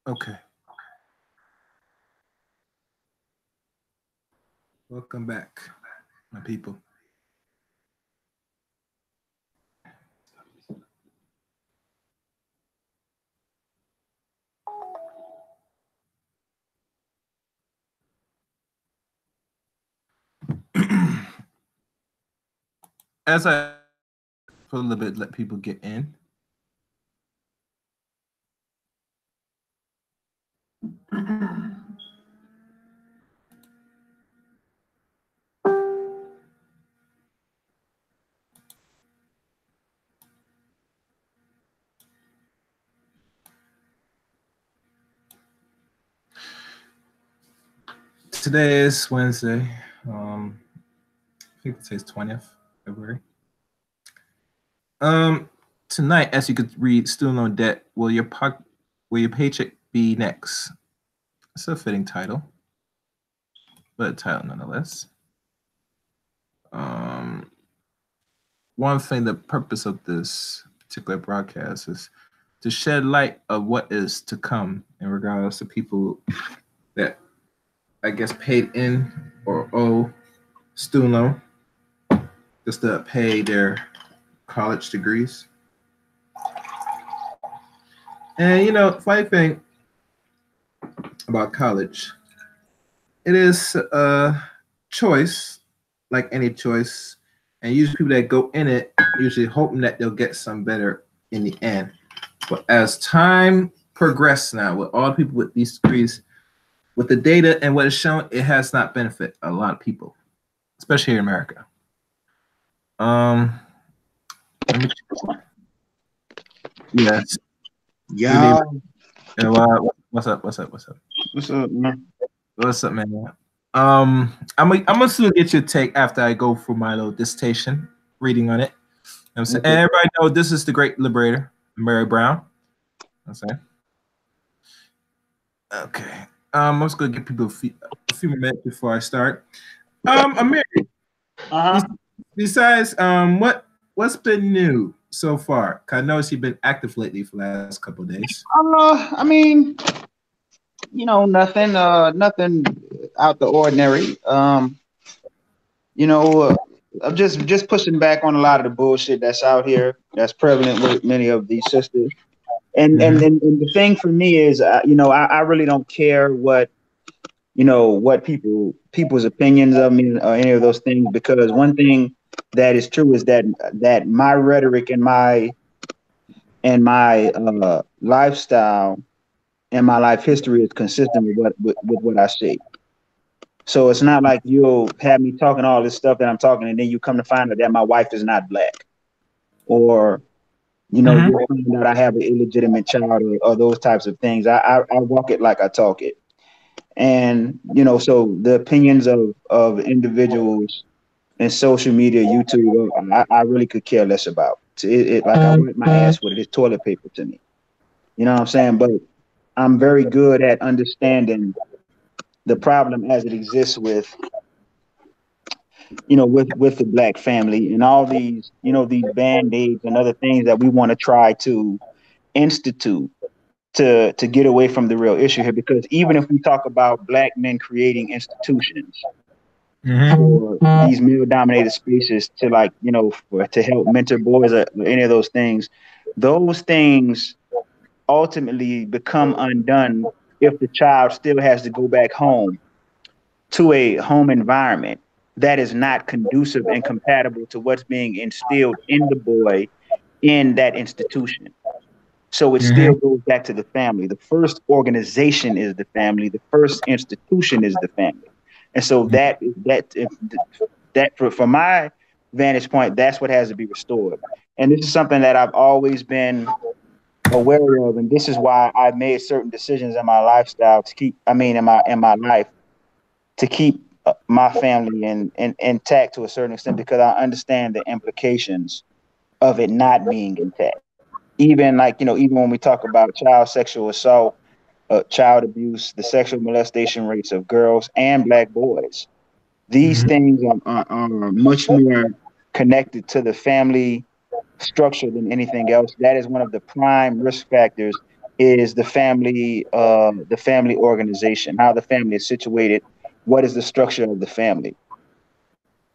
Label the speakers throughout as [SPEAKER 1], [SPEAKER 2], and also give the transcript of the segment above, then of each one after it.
[SPEAKER 1] Okay. Welcome back, my people. As I for a little bit, let people get in. Today is Wednesday. I think today's 20th February. Tonight, as you could read, student loan debt. Will your paycheck be next? It's a fitting title, but a title nonetheless. One thing, the purpose of this particular broadcast is to shed light of what is to come in regards to people that I guess paid in or owe student loan just to pay their college degrees. And funny thing about college, it is a choice, like any choice, and usually people that go in it usually hoping that they'll get some better in the end. But as time progresses now, with all people with these degrees, with the data and what is shown, it has not benefited a lot of people, especially here in America. Yes.
[SPEAKER 2] Yeah.
[SPEAKER 1] What's up?
[SPEAKER 2] What's up, man?
[SPEAKER 1] What's up, man? I'm gonna soon get your take after I go for my little dissertation reading on it. I'm saying, and everybody know this is the great liberator, Mary Brown. I'm saying. Okay. I'm just gonna give people a few minutes before I start. Amir, besides what's been new so far? 'Cause I noticed you've been active lately for the last couple of days.
[SPEAKER 2] I mean, nothing out the ordinary. I'm just pushing back on a lot of the bullshit that's out here, that's prevalent with many of these sisters. And the thing for me is, I really don't care what people's opinions of me or any of those things, because one thing that is true is that my rhetoric and my lifestyle and my life history is consistent with what I say. So it's not like you'll have me talking all this stuff that I'm talking, and then you come to find out that my wife is not black, or you'll find out I have an illegitimate child, or those types of things. I walk it like I talk it, and so the opinions of individuals in social media, YouTube, I really could care less about. It like I wipe my ass with it. It's toilet paper to me. You know what I'm saying? But I'm very good at understanding the problem as it exists with the black family, and all these these band-aids and other things that we want to try to institute to get away from the real issue here. Because even if we talk about black men creating institutions for these male-dominated spaces to to help mentor boys or any of those things ultimately become undone if the child still has to go back home to a home environment that is not conducive and compatible to what's being instilled in the boy in that institution. So it still goes back to the family. The first organization is the family. The first institution is the family. And so that from my vantage point, that's what has to be restored. And this is something that I've always been aware of, and this is why I made certain decisions in my lifestyle in my life to keep my family intact to a certain extent, because I understand the implications of it not being intact. Even even when we talk about child sexual assault, child abuse, the sexual molestation rates of girls and black boys, these things are much more connected to the family structure than anything else. That is one of the prime risk factors is the family organization, how the family is situated, what is the structure of the family.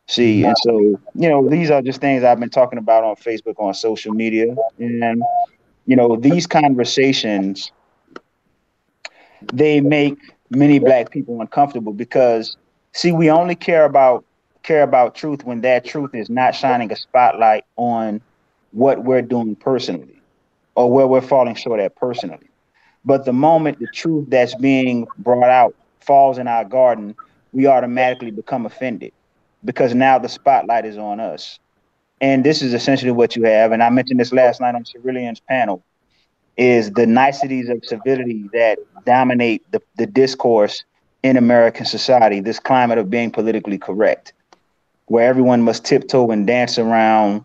[SPEAKER 2] See, and so, these are just things I've been talking about on Facebook, on social media. And, these conversations, they make many Black people uncomfortable because, see, we only care about truth when that truth is not shining a spotlight on what we're doing personally or where we're falling short at personally. But the moment the truth that's being brought out falls in our garden, we automatically become offended because now the spotlight is on us. And this is essentially what you have. And I mentioned this last night on Cerulean's panel, is the niceties of civility that dominate the discourse in American society, this climate of being politically correct, where everyone must tiptoe and dance around,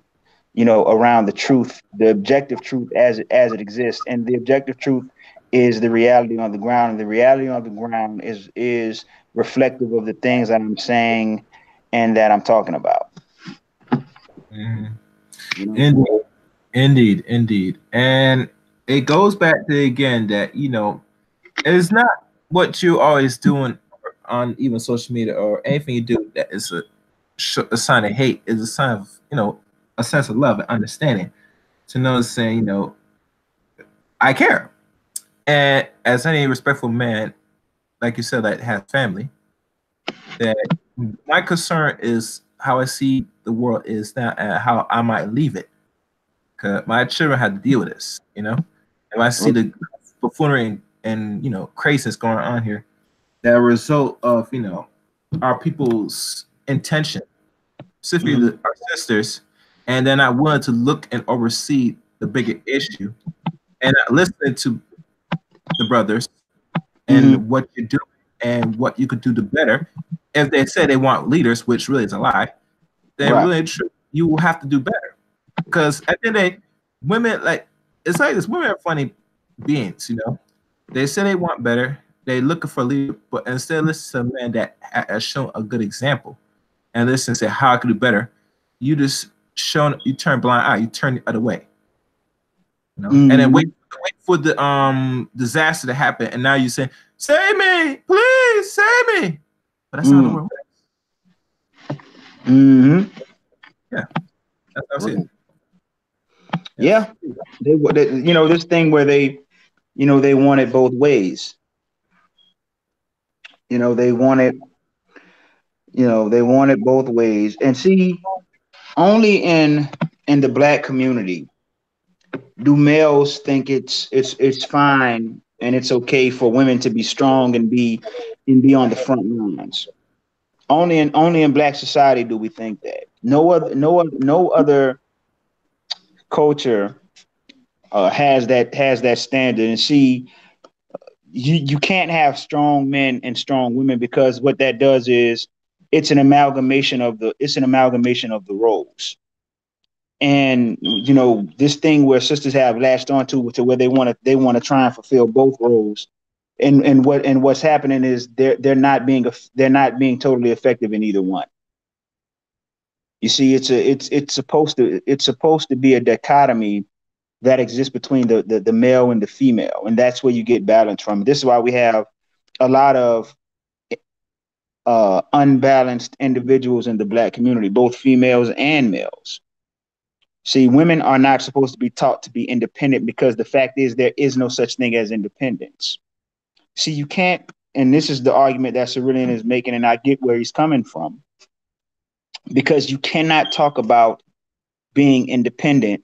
[SPEAKER 2] around the truth, the objective truth as it exists. And the objective truth is the reality on the ground. And the reality on the ground is reflective of the things that I'm saying and that I'm talking about.
[SPEAKER 1] Mhm. Indeed, indeed, indeed. And it goes back to again that it's not what you're always doing on even social media or anything you do that is a sign of hate. Is a sign of a sense of love and understanding. To know saying I care, and as any respectful man, like you said, that has family, that my concern is how I see the world is now and how I might leave it. Cause my children had to deal with this, If I see the buffoonery and craziness going on here, that a result of our people's intention, specifically our sisters, and they're not willing to look and oversee the bigger issue, and not listening to the brothers and what you do and what you could do to better. If they say they want leaders, which really is a lie, then really true, you will have to do better. Because at the end of the day, women it's like this. Women are funny beings, They say they want better. They looking for a leader, but instead of listening to a man that has shown a good example and listen and say how I could do better, you just you turn blind eye, you turn the other way. And then wait for the disaster to happen, and now you say, "Save me, please, save me." But that's not the word. Yeah, that's how I see it.
[SPEAKER 2] Yeah, they this thing where they want it both ways. They want it. They want it both ways. And see, only in the Black community do males think it's fine and it's okay for women to be strong and be on the front lines. Only in Black society do we think that. No other culture has that standard. And see, you can't have strong men and strong women, because what that does is it's an amalgamation of the roles. And this thing where sisters have latched onto to where they want to try and fulfill both roles, and what's happening is they're not being totally effective in either one. You see, it's supposed to be a dichotomy that exists between the male and the female, and that's where you get balance from. This is why we have a lot of unbalanced individuals in the Black community, both females and males. See, women are not supposed to be taught to be independent, because the fact is there is no such thing as independence. See, you can't, and this is the argument that Cerulean is making, and I get where he's coming from, because you cannot talk about being independent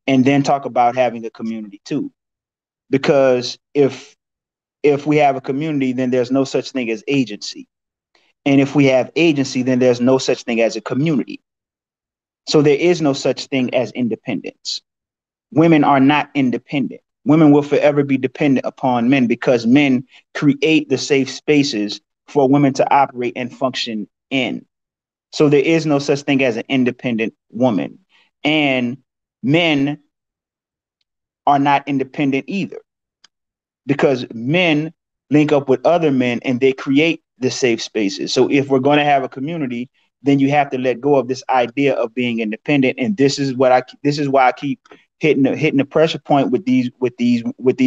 [SPEAKER 2] and then talk about having a community too. Because if we have a community, then there's no such thing as agency. And if we have agency, then there's no such thing as a community. So there is no such thing as independence. Women are not independent. Women will forever be dependent upon men, because men create the safe spaces for women to operate and function in. So there is no such thing as an independent woman. And men are not independent either, because men link up with other men and they create the safe spaces. So if we're going to have a community, then you have to let go of this idea of being independent. And this is why I keep hitting the pressure point with these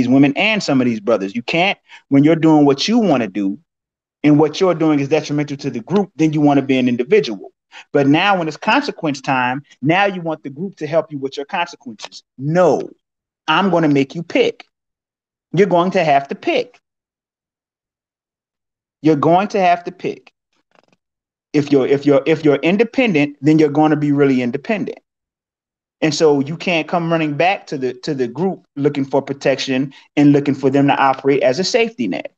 [SPEAKER 2] women and some of these brothers. You can't, when you're doing what you want to do and what you're doing is detrimental to the group, then you want to be an individual. But now when it's consequence time, now you want the group to help you with your consequences. No, I'm going to make you pick. You're going to have to pick. You're going to have to pick. If you're independent, then you're going to be really independent. And so you can't come running back to the group looking for protection and looking for them to operate as a safety net.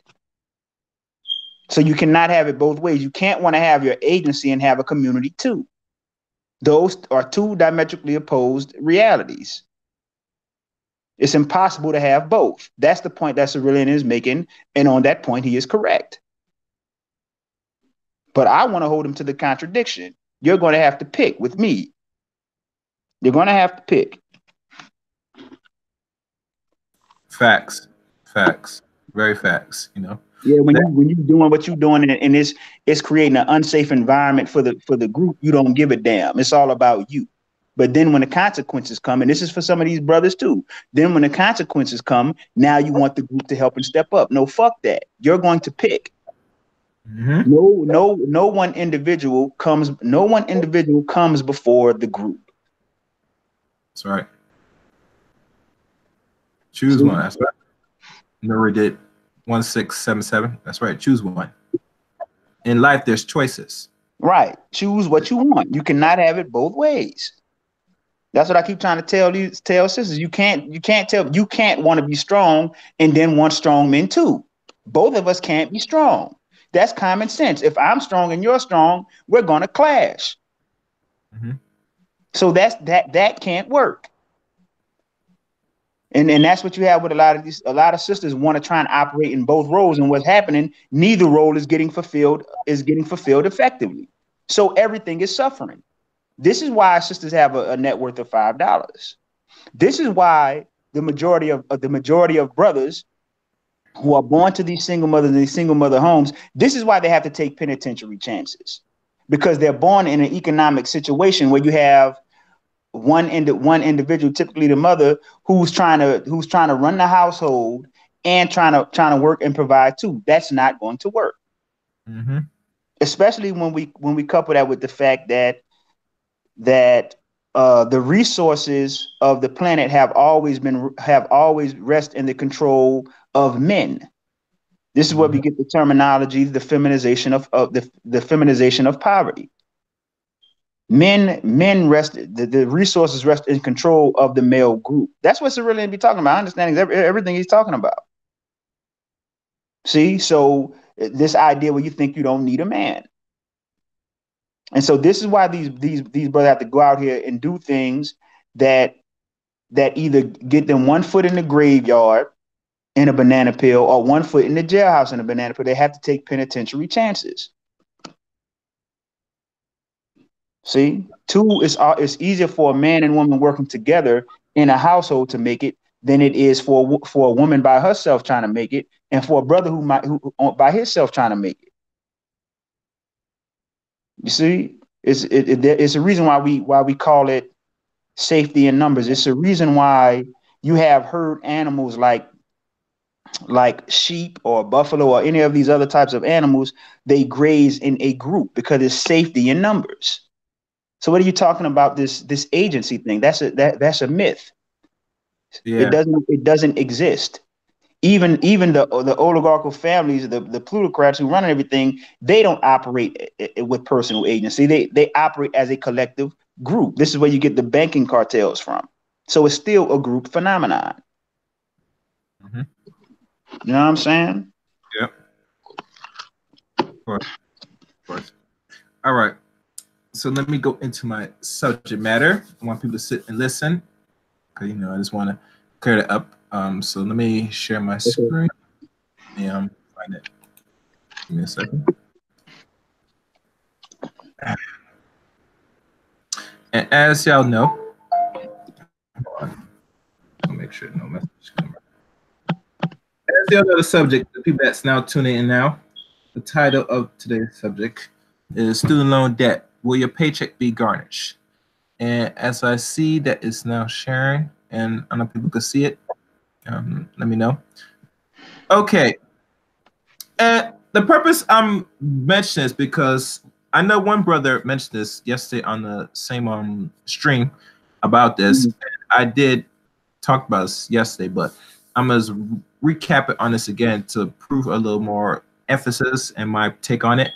[SPEAKER 2] So you cannot have it both ways. You can't want to have your agency and have a community too. Those are two diametrically opposed realities. It's impossible to have both. That's the point that Cerulean is making. And on that point, he is correct. But I want to hold him to the contradiction. You're going to have to pick with me. You're going to have to pick.
[SPEAKER 1] Facts. Very facts, you know.
[SPEAKER 2] Yeah, when you're doing what you're doing and it's creating an unsafe environment for the group, you don't give a damn. It's all about you. But then when the consequences come, and this is for some of these brothers too, then when the consequences come, now you want the group to help and step up. No, fuck that. You're going to pick. Mm-hmm. No one individual comes before the group.
[SPEAKER 1] That's right. Choose one. That's right. Remember, did 1677. That's right. Choose one. In life, there's choices.
[SPEAKER 2] Right. Choose what you want. You cannot have it both ways. That's what I keep trying to tell sisters. You can't want to be strong and then want strong men too. Both of us can't be strong. That's common sense. If I'm strong and you're strong, we're gonna clash. Mm-hmm. So that can't work. And that's what you have with a lot of sisters want to try and operate in both roles. And what's happening, neither role is getting fulfilled effectively. So everything is suffering. This is why sisters have a net worth of $5. This is why the majority of brothers who are born to these single mothers and these single mother homes, this is why they have to take penitentiary chances, because they're born in an economic situation where you have one individual, typically the mother, who's trying to run the household and trying to work and provide too. That's not going to work. Mm-hmm. Especially when we couple that with the fact that the resources of the planet have always rest in the control of men. This is where we get the terminology, the feminization of poverty. Men rest, the resources rest in control of the male group. That's what Cerulean be talking about. Understanding everything he's talking about. See, so this idea where you think you don't need a man. And so this is why these brothers have to go out here and do things that either get them one foot in the graveyard in a banana peel or one foot in the jailhouse in a banana peel. They have to take penitentiary chances. See, it's easier for a man and woman working together in a household to make it than it is for a woman by herself trying to make it, and for a brother who by himself trying to make it. You see, it's a reason why we call it safety in numbers. It's a reason why you have herd animals like sheep or buffalo or any of these other types of animals. They graze in a group because it's safety in numbers. So what are you talking about? This agency thing? That's a myth. Yeah. It doesn't exist. Even the oligarchical families, the plutocrats who run everything, they don't operate with personal agency. They operate as a collective group. This is where you get the banking cartels from. So it's still a group phenomenon. Mm-hmm. You know what I'm saying?
[SPEAKER 1] Yep. Of course. All right. So let me go into my subject matter. I want people to sit and listen, because I just want to clear it up. So let me share my screen. Find it. Give me a second. And as y'all know, I'll make sure no message comes. As y'all know, the subject, the people that's now tuning in now, the title of today's subject is student loan debt. Will your paycheck be garnished? And as I see that it's now sharing, and I know people could see it. Let me know. Okay. And the purpose I'm mentioning is because I know one brother mentioned this yesterday on the same stream about this.
[SPEAKER 2] Mhm.
[SPEAKER 1] And I did talk about this yesterday, but I'm gonna recap it on this again to prove a little more emphasis and my take on it.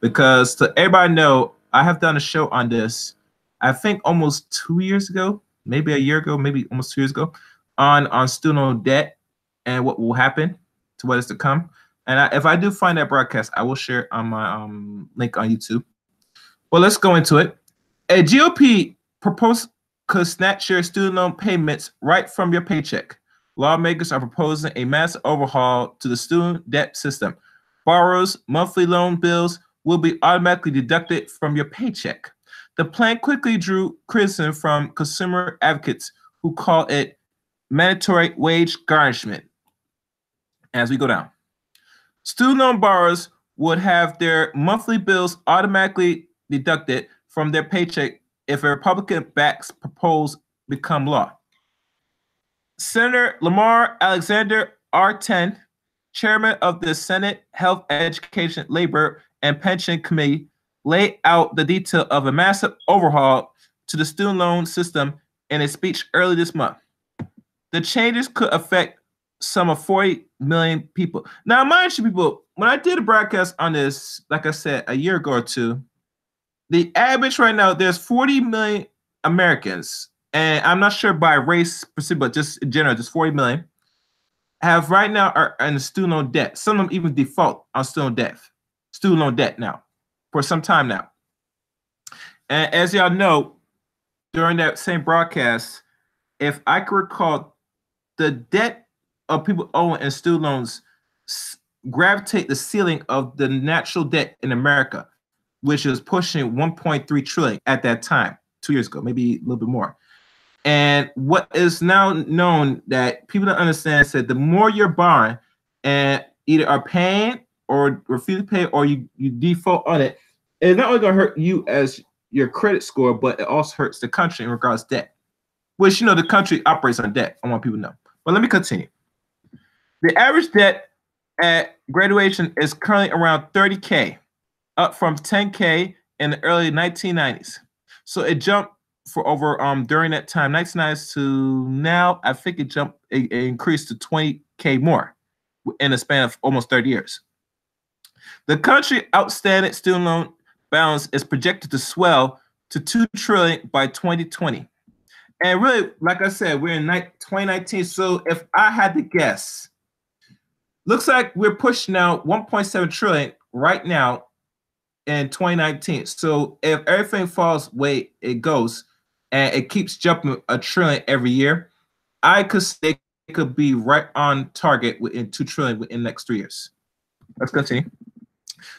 [SPEAKER 1] Because to everybody know, I have done a show on this, I think almost 2 years ago, maybe a year ago, maybe almost 2 years ago, on student loan debt and what will happen to what is to come. And if I do find that broadcast, I will share it on my link on YouTube. Well, let's go into it. A GOP proposed could snatch your student loan payments right from your paycheck. Lawmakers are proposing a massive overhaul to the student debt system. Borrowers' monthly loan bills will be automatically deducted from your paycheck. The plan quickly drew criticism from consumer advocates who call it mandatory wage garnishment. As we go down, student loan borrowers would have their monthly bills automatically deducted from their paycheck if a Republican-backed proposal become law. Senator Lamar Alexander, R10, chairman of the Senate Health, Education, Labor, and Pension Committee, laid out the detail of a massive overhaul to the student loan system in a speech early this month. The changes could affect some of 40 million people. Now, mind you, people, when I did a broadcast on this, like I said, a year ago or two, the average right now, there's 40 million Americans, and I'm not sure by race, but just in general, just 40 million, have right now are in student loan debt. Some of them even default on student loan debt now, for some time now. And as y'all know, during that same broadcast, if I can recall, the debt of people owing in student loans gravitate the ceiling of the natural debt in America, which is pushing 1.3 trillion at that time, 2 years ago, maybe a little bit more. And what is now known that people don't understand is that the more you're borrowing and either are paying or refuse to pay or you default on it, it's not only going to hurt you as your credit score, but it also hurts the country in regards to debt, which, you know, the country operates on debt. I want people to know. But let me continue. The average debt at graduation is currently around 30K, up from 10K in the early 1990s. So it jumped for over during that time, 1990s to now. I think it increased to 20K more in a span of almost 30 years. The country outstanding student loan balance is projected to swell to 2 trillion by 2020. And really, like I said, we're in 2019. So if I had to guess, looks like we're pushing now 1.7 trillion right now in 2019. So if everything falls the way it goes and it keeps jumping a trillion every year, I could say it could be right on target within 2 trillion within the next 3 years. Let's continue.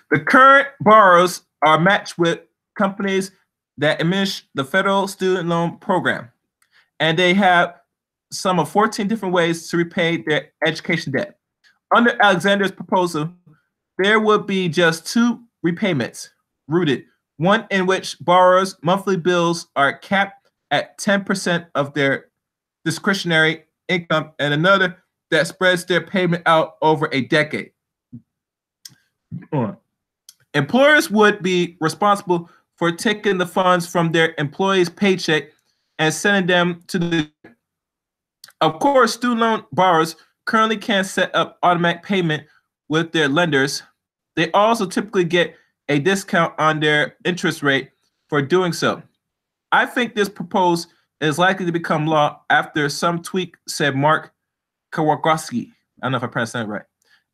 [SPEAKER 1] The current borrowers are matched with companies that administer the federal student loan program, and they have some of 14 different ways to repay their education debt. Under Alexander's proposal, there would be just 2 repayments rooted, one in which borrowers' monthly bills are capped at 10% of their discretionary income, and another that spreads their payment out over a decade. Employers would be responsible for taking the funds from their employees' paycheck and sending them to the. Of course, student loan borrowers currently can't set up automatic payment with their lenders. They also typically get a discount on their interest rate for doing so. I think this proposal is likely to become law after some tweak, said Mark Kawagoski. I don't know if I pronounced that right.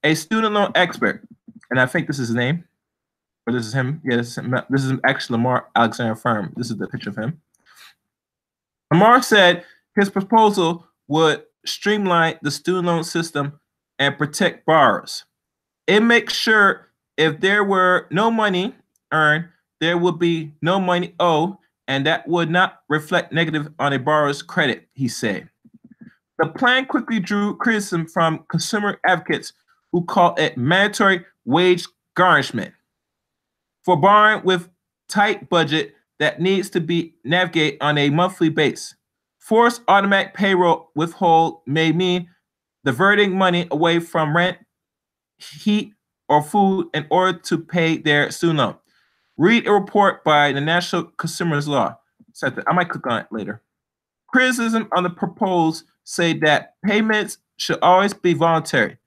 [SPEAKER 1] A student loan expert, and I think this is his name, or this is him. Yeah, this is him. This is actually Lamar Alexander Firm. This is the picture of him. Lamar said his proposal would streamline the student loan system and protect borrowers. It makes sure if there were no money earned, there would be no money owed, and that would not reflect negative on a borrower's credit, he said. The plan quickly drew criticism from consumer advocates who call it mandatory wage garnishment for borrowing with tight budget that needs to be navigated on a monthly basis. Forced automatic payroll withhold may mean diverting money away from rent, heat, or food in order to pay their student loan. Read a report by the National Consumers Law Center. I might click on it later. Criticism on the proposal say that payments should always be voluntary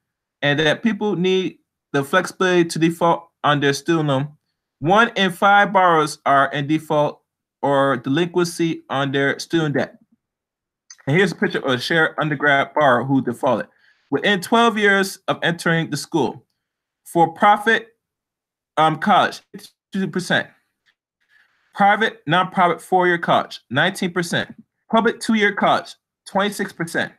[SPEAKER 1] and that people need the flexibility to default on their student loan. 1 in 5 borrowers are in default or delinquency on their student debt. And here's a picture of a shared undergrad borrower who defaulted. Within 12 years of entering the school, for-profit college, 52%. Private, non-profit 4-year college, 19%. Public 2-year college, 26%.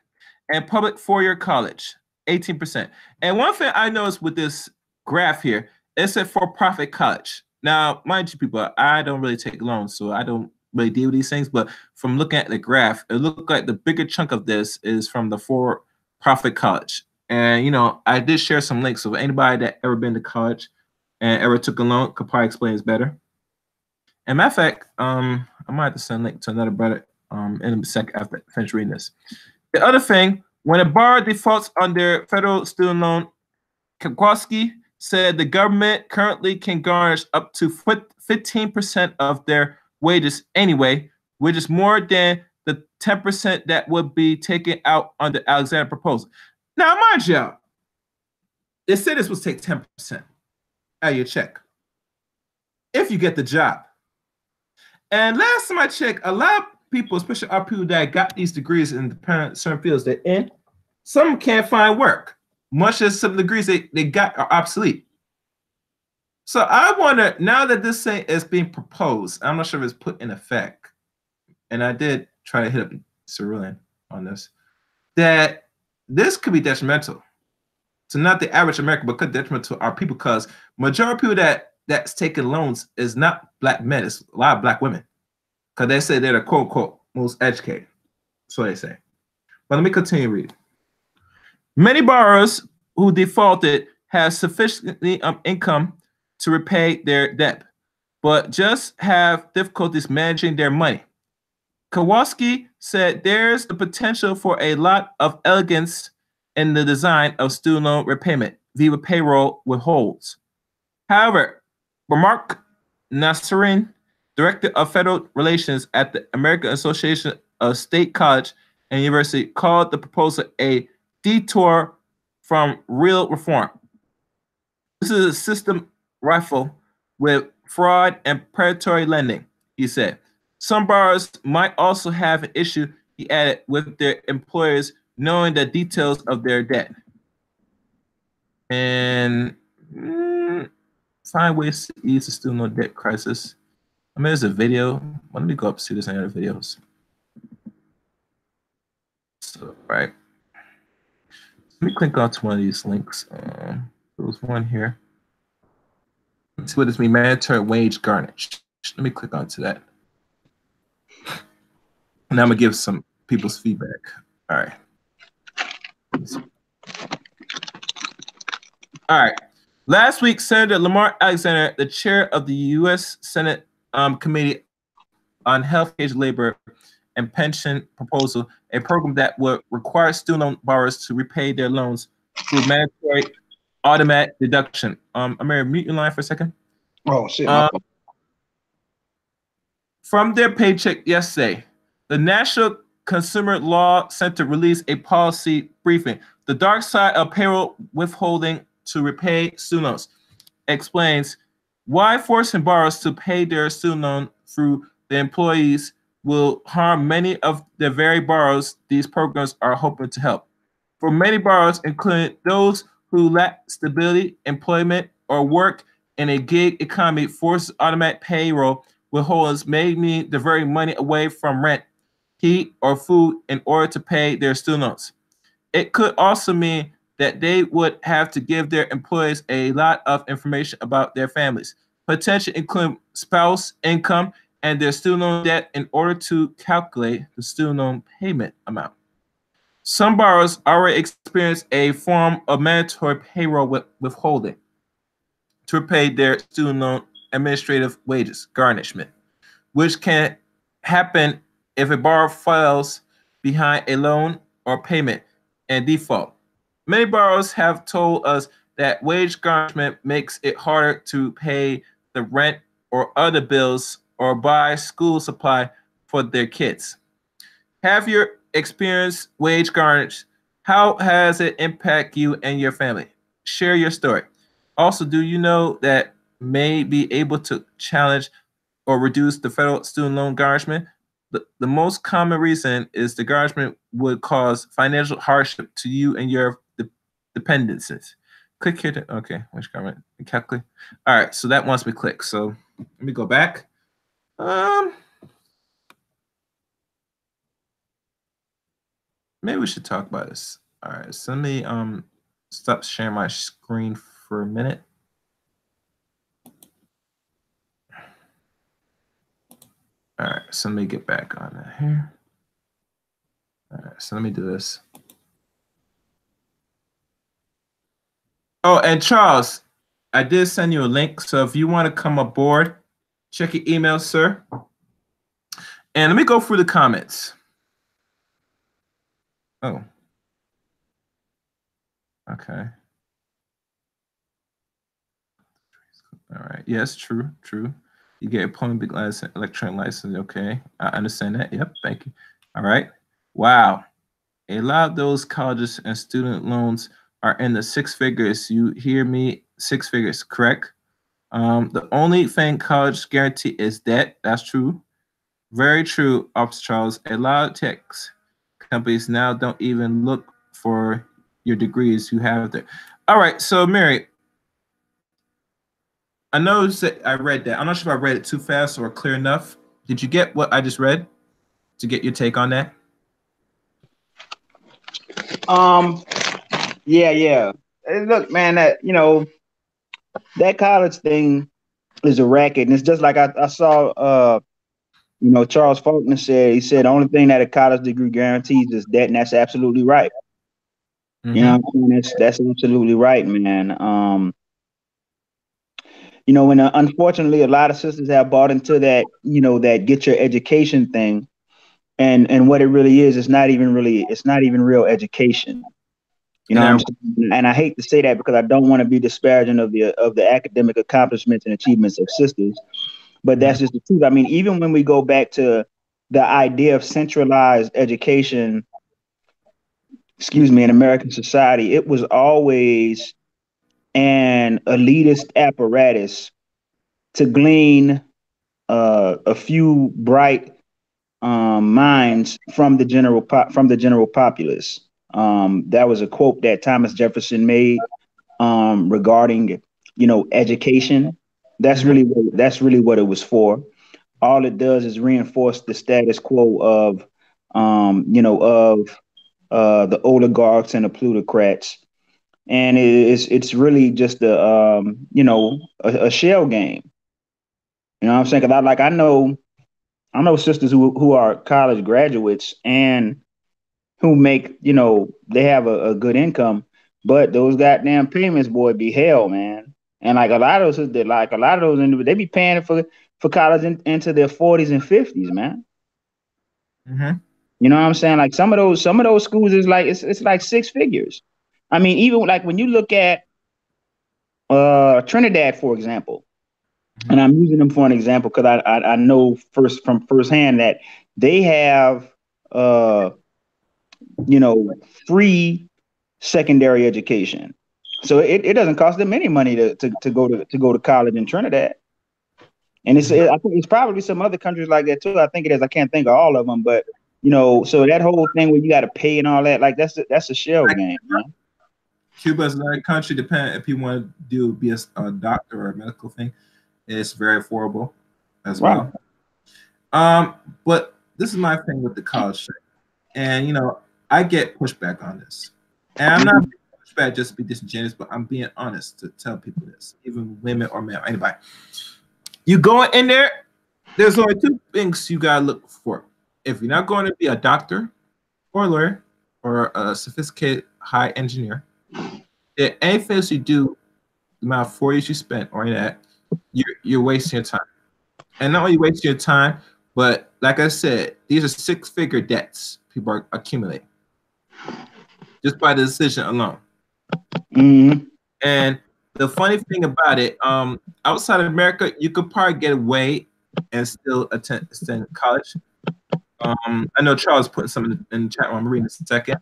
[SPEAKER 1] And public 4-year college, 18%. And one thing I noticed with this graph here, it said for-profit college. Now, mind you, people, I don't really take loans, so I don't really deal with these things. But from looking at the graph, it looked like the bigger chunk of this is from the for-profit college. And, you know, I did share some links. So anybody that ever been to college and ever took a loan could probably explain this better. And matter of fact, I might have to send a link to another brother in a sec after I finish reading this. The other thing, when a borrower defaults on their federal student loan, Kowalski said the government currently can garnish up to 15% of their wages anyway, which is more than the 10% that would be taken out under Alexander's proposal. Now, mind you, they said this was take 10% out of your check if you get the job. And last time I checked, a lot of people, especially our people that got these degrees in certain fields they're in, some can't find work, much as some degrees they got are obsolete. So I wonder, now that this thing is being proposed, I'm not sure if it's put in effect, and I did try to hit up Cerulean on this, that this could be detrimental to not the average American, but could be detrimental to our people, because majority of people that's taking loans is not black men, it's a lot of black women, because they say they're the quote unquote most educated. So they say. But let me continue reading. Many borrowers who defaulted have sufficiently income to repay their debt, but just have difficulties managing their money. Kowalski said there's the potential for a lot of elegance in the design of student loan repayment via payroll withholds. However, Mark Nasserin, Director of Federal Relations at the American Association of State College and University, called the proposal a detour from real reform. This is a system rife with fraud and predatory lending, he said. Some borrowers might also have an issue, he added, with their employers knowing the details of their debt. And find ways to ease the student loan debt crisis. I mean, there's a video. Let me go up and see if there's any other videos. So, right. Let me click onto one of these links. There was one here. Let's see what this means. Mandatory wage garnish. Let me click onto that. And I'm gonna give some people's feedback. All right. All right. Last week, Senator Lamar Alexander, the chair of the U.S. Senate Committee on Health, Education, Labor, and Pension proposal, a program that would require student loan borrowers to repay their loans through mandatory automatic deduction. I'm going to mute your line for a second.
[SPEAKER 2] Oh, shit.
[SPEAKER 1] From their paycheck yesterday, the National Consumer Law Center released a policy briefing. The dark side of payroll withholding to repay student loans explains why forcing borrowers to pay their student loan through the employees will harm many of the very borrowers these programs are hoping to help. For many borrowers, including those who lack stability, employment, or work in a gig economy, forced automatic payroll withholdings may mean diverting money away from rent, heat, or food in order to pay their student loans. It could also mean that they would have to give their employees a lot of information about their families, potentially including spouse income and their student loan debt in order to calculate the student loan payment amount. Some borrowers already experience a form of mandatory payroll withholding to repay their student loan administrative wages, garnishment, which can happen if a borrower files behind a loan or payment and default. Many borrowers have told us that wage garnishment makes it harder to pay the rent or other bills or buy school supply for their kids. Have you experienced wage garnish? How has it impacted you and your family? Share your story. Also, do you know that may be able to challenge or reduce the federal student loan garnishment? The most common reason is the garnishment would cause financial hardship to you and your dependencies. Click here to, okay, which government? Calculate. All right, so that wants me to click. So let me go back. Maybe we should talk about this. All right, so let me stop sharing my screen for a minute. All right, so let me get back on that here. All right, so let me do this. Oh, and Charles, I did send you a link. So if you want to come aboard, check your email, sir. And let me go through the comments. Oh. Okay. All right. Yes, true, true. You get a plumbing big license, electronic license. Okay. I understand that. Yep. Thank you. All right. Wow. A lot of those colleges and student loans are in the six figures. You hear me? Six figures, correct? The only thing college guarantee is debt. That's true. Very true, Officer Charles. A lot of tech companies now don't even look for your degrees you have there. All right, so Mary, I know that I read that. I'm not sure if I read it too fast or clear enough. Did you get what I just read? To get your take on that?
[SPEAKER 2] Yeah. Look, man, that that college thing is a racket, and it's just like I saw. Charles Faulkner said. He said the only thing that a college degree guarantees is debt, and that's absolutely right.
[SPEAKER 1] Mm-hmm.
[SPEAKER 2] You know, what I'm saying? That's absolutely right, man. When unfortunately a lot of sisters have bought into that, that get your education thing, and what it really is, it's not even real education. You know what I'm saying? And I hate to say that because I don't want to be disparaging of the academic accomplishments and achievements of sisters, but that's just the truth. I mean, even when we go back to the idea of centralized education, in American society, it was always an elitist apparatus to glean a few bright minds from the general populace. That was a quote that Thomas Jefferson made regarding education. That's really what it was for. All it does is reinforce the status quo of the oligarchs and the plutocrats, and it's really just a shell game. You know what I'm saying? Because I know sisters who are college graduates and who make, they have a good income, but those goddamn payments, boy, be hell, man. And like a lot of those, they be paying for college into their 40s and 50s, man.
[SPEAKER 1] Mm-hmm.
[SPEAKER 2] You know what I'm saying? Like some of those schools is like it's like six figures. I mean, even like when you look at Trinidad, for example, and I'm using them for an example because I know from firsthand that they have free secondary education. So it doesn't cost them any money to go to college in Trinidad. And I think it's probably some other countries like that too. I think it is. I can't think of all of them, but so that whole thing where you got to pay and all that, like that's a shell game, man.
[SPEAKER 1] Cuba is another country. Depending if you want to be a doctor or a medical thing, it's very affordable as well. But this is my thing with the college thing, and I get pushback on this, and I'm not pushback just to be disingenuous, but I'm being honest to tell people this, even women or men, or anybody. You going in there, there's only two things you gotta look for. If you're not going to be a doctor or a lawyer or a sophisticated high engineer, anything else you do, the amount of 4 years you spent or that, you're wasting your time. And not only wasting your time, But like I said, these are six-figure debts people are accumulating just by the decision alone.
[SPEAKER 2] Mm-hmm.
[SPEAKER 1] And the funny thing about it, outside of America, you could probably get away and still attend college. I know Charles putting something in the chat room. I'm reading this in a second.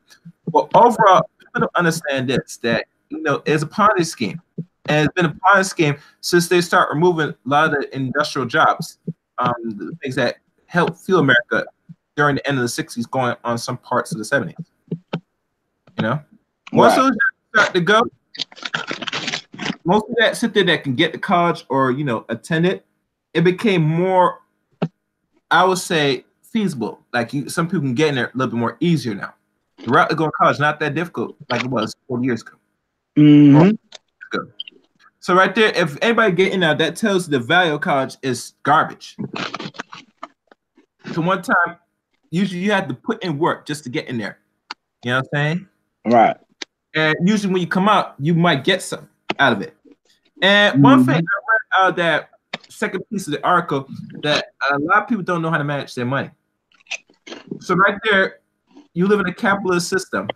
[SPEAKER 1] But overall, people don't understand this, that, it's a Ponzi scheme. And it's been a Ponzi scheme since they start removing a lot of the industrial jobs, the things that helped fuel America during the end of the 60s, going on some parts of the 70s. Once those start to go, most of that sit there that can get to college or, attend it, it became more, I would say, feasible. Like some people can get in there a little bit more easier now. The route to go to college is not that difficult like it was 40 years ago.
[SPEAKER 2] Mm-hmm.
[SPEAKER 1] So right there, if anybody get in now, that tells you the value of college is garbage. So one time, usually you had to put in work just to get in there. You know what I'm saying?
[SPEAKER 2] Right.
[SPEAKER 1] And usually when you come out, you might get something out of it. And one thing I read out of that second piece of the article, that a lot of people don't know how to manage their money. So right there, you live in a capitalist system.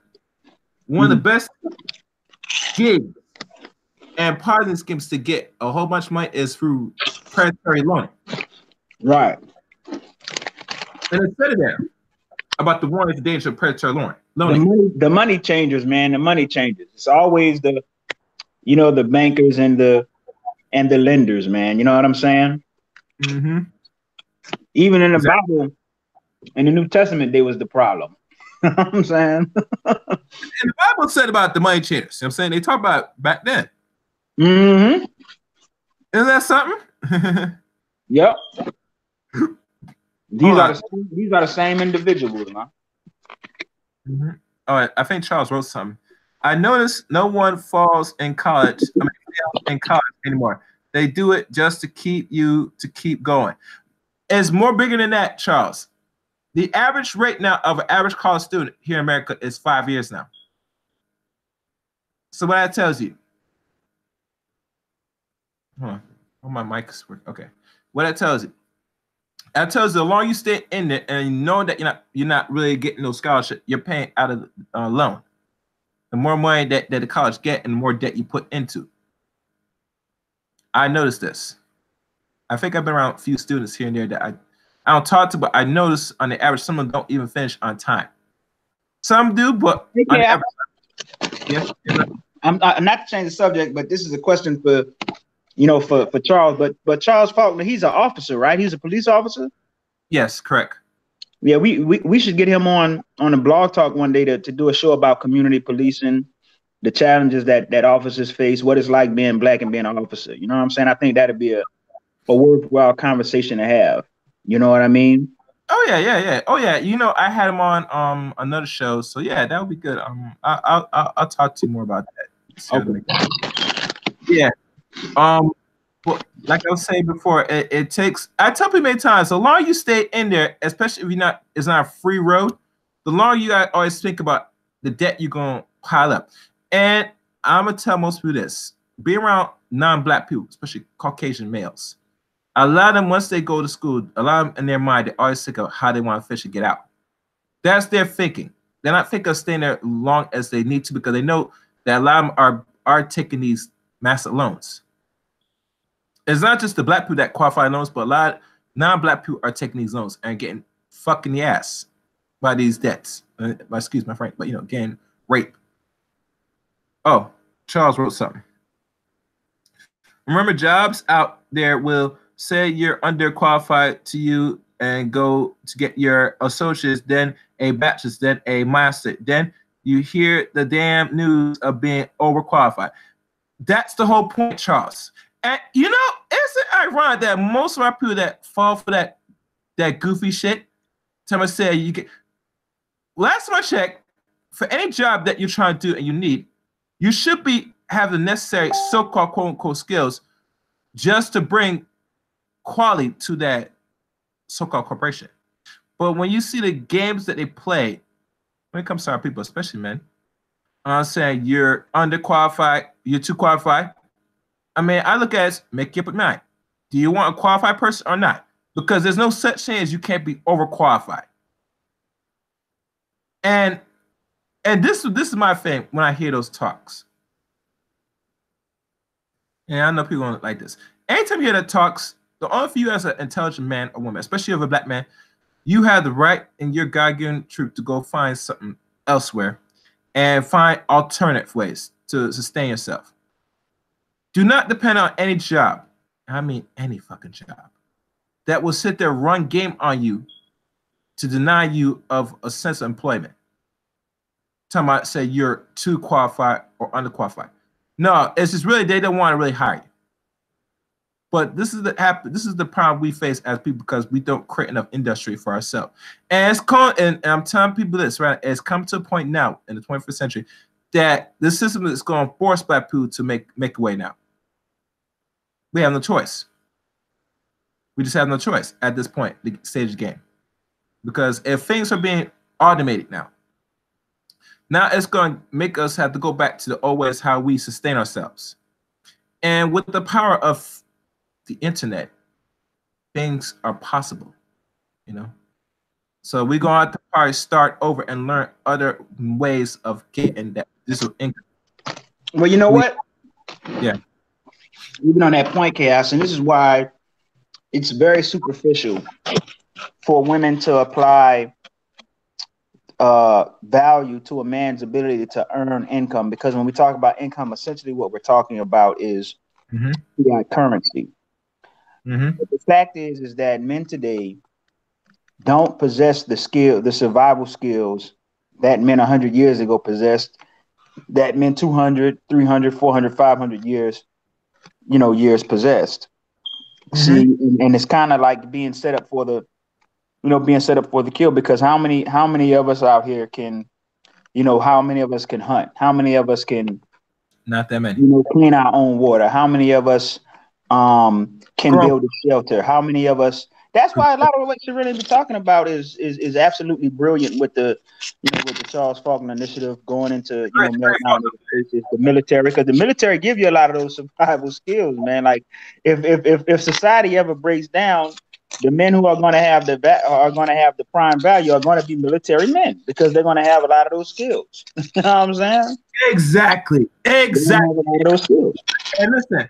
[SPEAKER 1] One of the best gigs and Ponzi schemes to get a whole bunch of money is through predatory loaning.
[SPEAKER 2] Right.
[SPEAKER 1] And it said it there about the warning, the danger of predatory loaning.
[SPEAKER 2] The money changers, man. The money changers. It's always the bankers and the lenders, man. You know what I'm saying?
[SPEAKER 1] Mm-hmm.
[SPEAKER 2] Even in the Bible, in the New Testament, there was the problem. You know what I'm saying?
[SPEAKER 1] And the Bible said about the money changers. You know what I'm saying? They talked about it back then.
[SPEAKER 2] Mm-hmm.
[SPEAKER 1] Isn't that something?
[SPEAKER 2] Yep. These are the same individuals, man.
[SPEAKER 1] Mm-hmm. All right, I think Charles wrote something. I noticed no one falls in college. In college anymore. They do it just to keep going. It's more bigger than that, Charles. The average rate now of an average college student here in America is 5 years now. So what that tells you? Hold on. Oh, my mic is working. Okay. What that tells you? That tells you the longer you stay in it and you know that you're not really getting no scholarship, you're paying out of the loan. The more money that the college get and the more debt you put into. I noticed this. I think I've been around a few students here and there that I don't talk to, but I notice on the average, some of them don't even finish on time. Some do, but on the average,
[SPEAKER 2] I'm not to change the subject, but this is a question for Charles. But Charles Faulkner, he's an officer, right? He's a police officer.
[SPEAKER 1] Yes, correct.
[SPEAKER 2] Yeah, we should get him on a blog talk one day to do a show about community policing, the challenges that officers face, what it's like being black and being an officer. You know what I'm saying? I think that'd be a worthwhile conversation to have. You know what I mean?
[SPEAKER 1] Oh yeah. Oh yeah. I had him on another show, so yeah, that would be good. I'll talk to you more about that.
[SPEAKER 2] Okay.
[SPEAKER 1] Yeah. Well, like I was saying before, it takes. I tell people many times, the longer you stay in there, especially if it's not a free road, the longer you gotta always think about the debt you're gonna pile up. And I'm gonna tell most people this: be around non-black people, especially Caucasian males. A lot of them, once they go to school, a lot of them in their mind, they always think of how they want to fish and get out. That's their thinking. They're not thinking of staying there long as they need to, because they know that a lot of them are taking these massive loans. It's not just the black people that qualify loans, but a lot of non-black people are taking these loans and getting fucked in the ass by these debts. Excuse my friend, but getting raped. Oh, Charles wrote something. Remember, jobs out there will say you're underqualified to you and go to get your associates, then a bachelor's, then a master. Then you hear the damn news of being overqualified. That's the whole point, Charles. And isn't it ironic that most of our people that fall for that goofy shit, time I say you get, last time I checked, for any job that you're trying to do and you need, you should have the necessary so-called quote-unquote skills just to bring quality to that so-called corporation. But when you see the games that they play, when it comes to our people, especially men, I'm saying you're underqualified, you're too qualified. I mean, I look at it as make up your mind. Do you want a qualified person or not? because there's no such thing as you can't be overqualified. And this is my thing when I hear those talks. And I know people don't like this. Anytime you hear that talks, the only for you as an intelligent man or woman, especially if a black man, you have the right in your God-given truth to go find something elsewhere and find alternative ways to sustain yourself. Do not depend on any job. I mean any fucking job that will sit there run game on you to deny you of a sense of employment. Talking about say you're too qualified or underqualified. No, it's just really they don't want to really hire you. But this is the problem we face as people because we don't create enough industry for ourselves. And it's called, and I'm telling people this, right? It's come to a point now in the 21st century that the system is going to force black people to make a way now. We have no choice. We just have no choice at this point, the stage of the game. Because if things are being automated now it's going to make us have to go back to the old ways how we sustain ourselves. And with the power of the internet, things are possible, you know. So we're going to have to probably start over and learn other ways of getting that digital income.
[SPEAKER 2] Well, you know what?
[SPEAKER 1] Yeah.
[SPEAKER 2] Even on that point, Chaos, and this is why it's very superficial for women to apply value to a man's ability to earn income, because when we talk about income, essentially what we're talking about is fiat currency. But the fact is that men today don't possess the survival skills that men 100 years ago possessed, that men 200, 300, 400, 500 years, years possessed. See, and it's kind of like being set up for the kill, because how many of us out here can, how many of us can hunt? How many of us can,
[SPEAKER 1] not that many,
[SPEAKER 2] clean our own water? How many of us can build a shelter? How many of us? That's why a lot of what you're really be talking about is absolutely brilliant with the with the Charles Faulkner Initiative going into the military, because the military give you a lot of those survival skills, man. Like if society ever breaks down, the men who are going to have the prime value are going to be military men, because they're going to have a lot of those skills. You know what I'm saying?
[SPEAKER 1] Exactly.
[SPEAKER 2] Those skills.
[SPEAKER 1] And listen,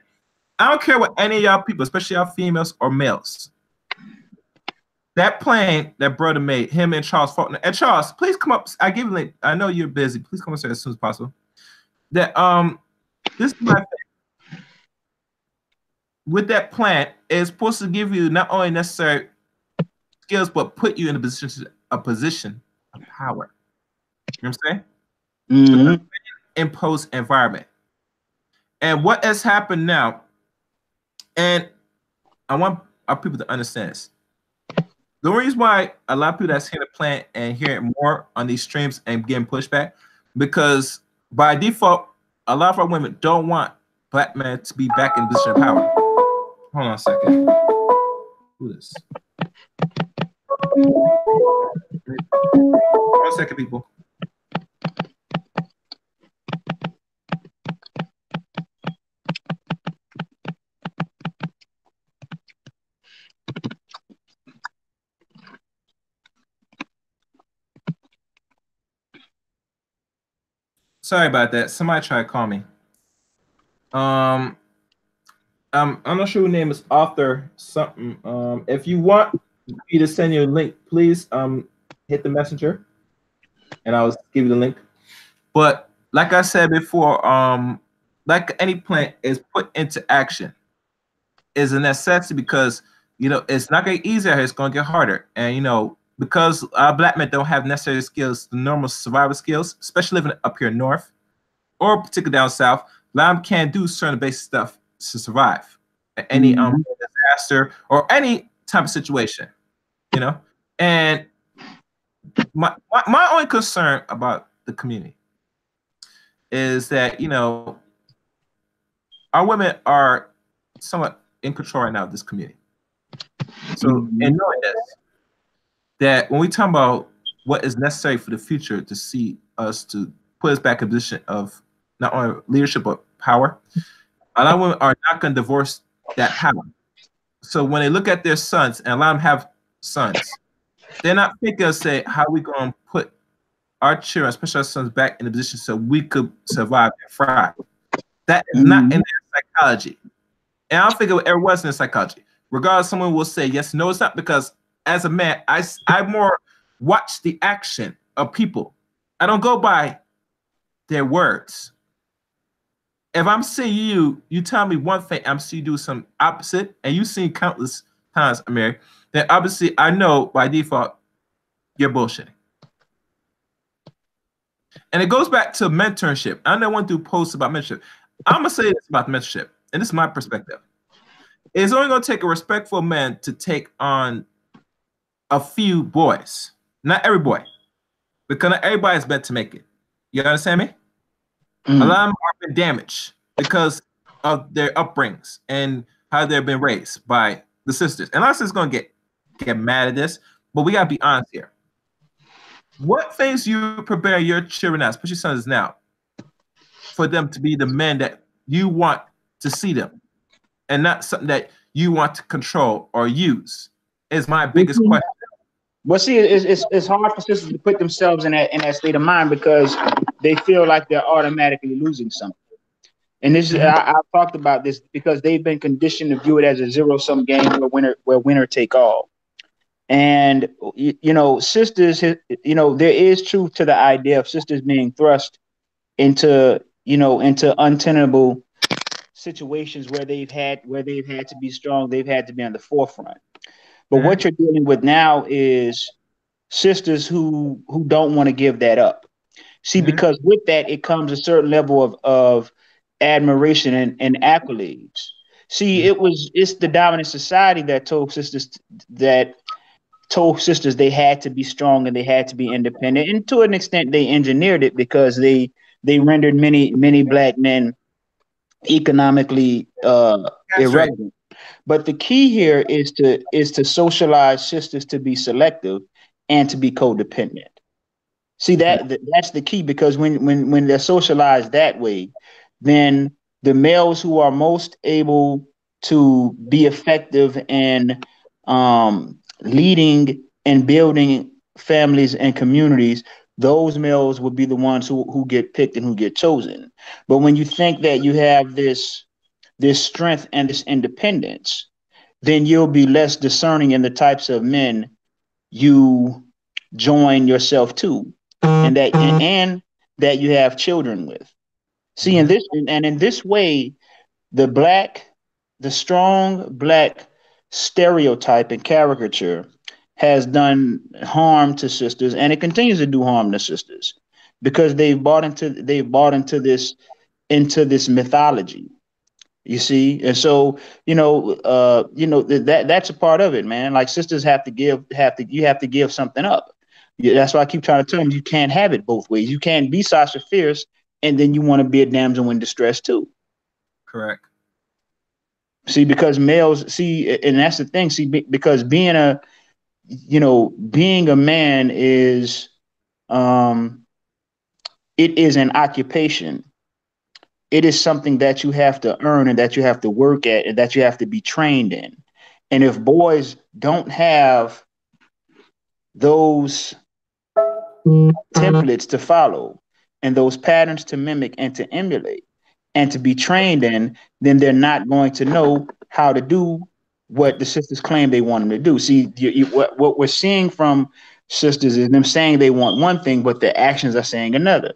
[SPEAKER 1] I don't care what any of y'all people, especially y'all females or males. That plane that brother made, him and Charles Faulkner. And Charles, please come up. I give you a link. I know you're busy. Please come up as soon as possible. That this is my thing. With that plan, it's supposed to give you not only necessary skills, but put you in a position of power. You know what I'm saying? Imposed environment. And what has happened now, and I want our people to understand this. The reason why a lot of people that's hearing the plan and hearing more on these streams and getting pushback, because by default, a lot of our women don't want black men to be back in position of power. Hold on a second. Who is this? 1 second, people. Sorry about that. Somebody tried to call me. I'm not sure who name is author something. If you want me to send you a link, please hit the messenger and I'll give you the link. But like I said before, like any plan is put into action is a necessity, because it's not gonna get easier, it's gonna get harder. And because black men don't have necessary skills, the normal survival skills, especially living up here north or particularly down south, a lot of them can't do certain basic stuff to survive any disaster or any type of situation, And my only concern about the community is that our women are somewhat in control right now of this community. So in knowing this, that when we talk about what is necessary for the future to see us to put us back in a position of not only leadership but power, a lot of women are not going to divorce that power. So when they look at their sons, and a lot of them have sons, they're not thinking of say how we gonna put our children, especially our sons, back in the position so we could survive and thrive. That is not in their psychology. And I don't think it was in their psychology. Regardless, someone will say yes, no, it's not, because as a man, I more watch the action of people. I don't go by their words. If I'm seeing you, you tell me one thing, I'm seeing you do some opposite, and you've seen countless times, Amir, then obviously I know by default you're bullshitting. And it goes back to mentorship. I know one do posts about mentorship. I'm gonna say this about mentorship, and this is my perspective. It's only gonna take a respectful man to take on a few boys, not every boy, because not everybody is meant to make it. You understand me? A lot of them have been damaged because of their upbringings and how they've been raised by the sisters. And us is gonna get mad at this, but we gotta be honest here. What things you prepare your children as, especially sons now, for them to be the men that you want to see them, and not something that you want to control or use, is my biggest question.
[SPEAKER 2] Well, see, it's hard for sisters to put themselves in that state of mind because they feel like they're automatically losing something. And this is I've talked about this because they've been conditioned to view it as a zero-sum game where winner take all. And you know, sisters, you know, there is truth to the idea of sisters being thrust into, you know, into untenable situations where they've had to be strong, they've had to be on the forefront. But what you're dealing with now is sisters who don't want to give that up. See, because with that it comes a certain level of admiration and accolades. See, it's the dominant society that told sisters they had to be strong and they had to be independent. And to an extent they engineered it because they rendered many black men economically irrelevant. But the key here is to socialize sisters to be selective and to be codependent. See, that's the key, because when they're socialized that way, then the males who are most able to be effective in leading and building families and communities, those males will be the ones who get picked and who get chosen. But when you think that you have this strength and this independence, then you'll be less discerning in the types of men you join yourself to, and that you have children with. See, in this way, the strong black stereotype and caricature has done harm to sisters, and it continues to do harm to sisters because they've bought into this mythology. You see, and so that's a part of it, man. Like sisters you have to give something up. Yeah, that's why I keep trying to tell them you can't have it both ways. You can't be Sasha Fierce and then you want to be a damsel in distress too.
[SPEAKER 1] Correct.
[SPEAKER 2] See, because males and that's the thing. See, because being a man is it is an occupation. It is something that you have to earn and that you have to work at and that you have to be trained in. And if boys don't have those templates to follow and those patterns to mimic and to emulate and to be trained in, then they're not going to know how to do what the sisters claim they want them to do. See, what we're seeing from sisters is them saying they want one thing, but their actions are saying another.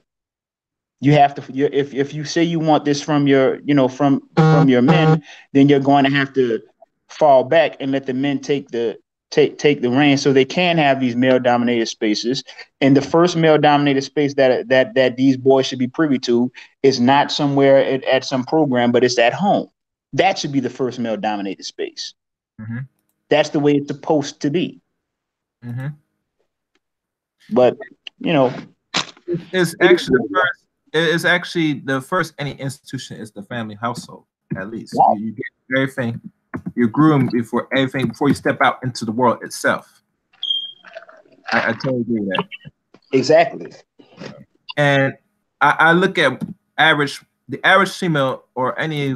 [SPEAKER 2] You have to, if you say you want this from your men, then you're going to have to fall back and let the men take the reins so they can have these male dominated spaces. And the first male dominated space that these boys should be privy to is not somewhere at some program, but it's at home. That should be the first male dominated space. That's the way it's supposed to be. But
[SPEAKER 1] it's actually the first. It's actually the first any institution is the family household. At least you get everything. You're groomed before you step out into the world itself. I totally agree with that.
[SPEAKER 2] Exactly.
[SPEAKER 1] And I look at the average female or any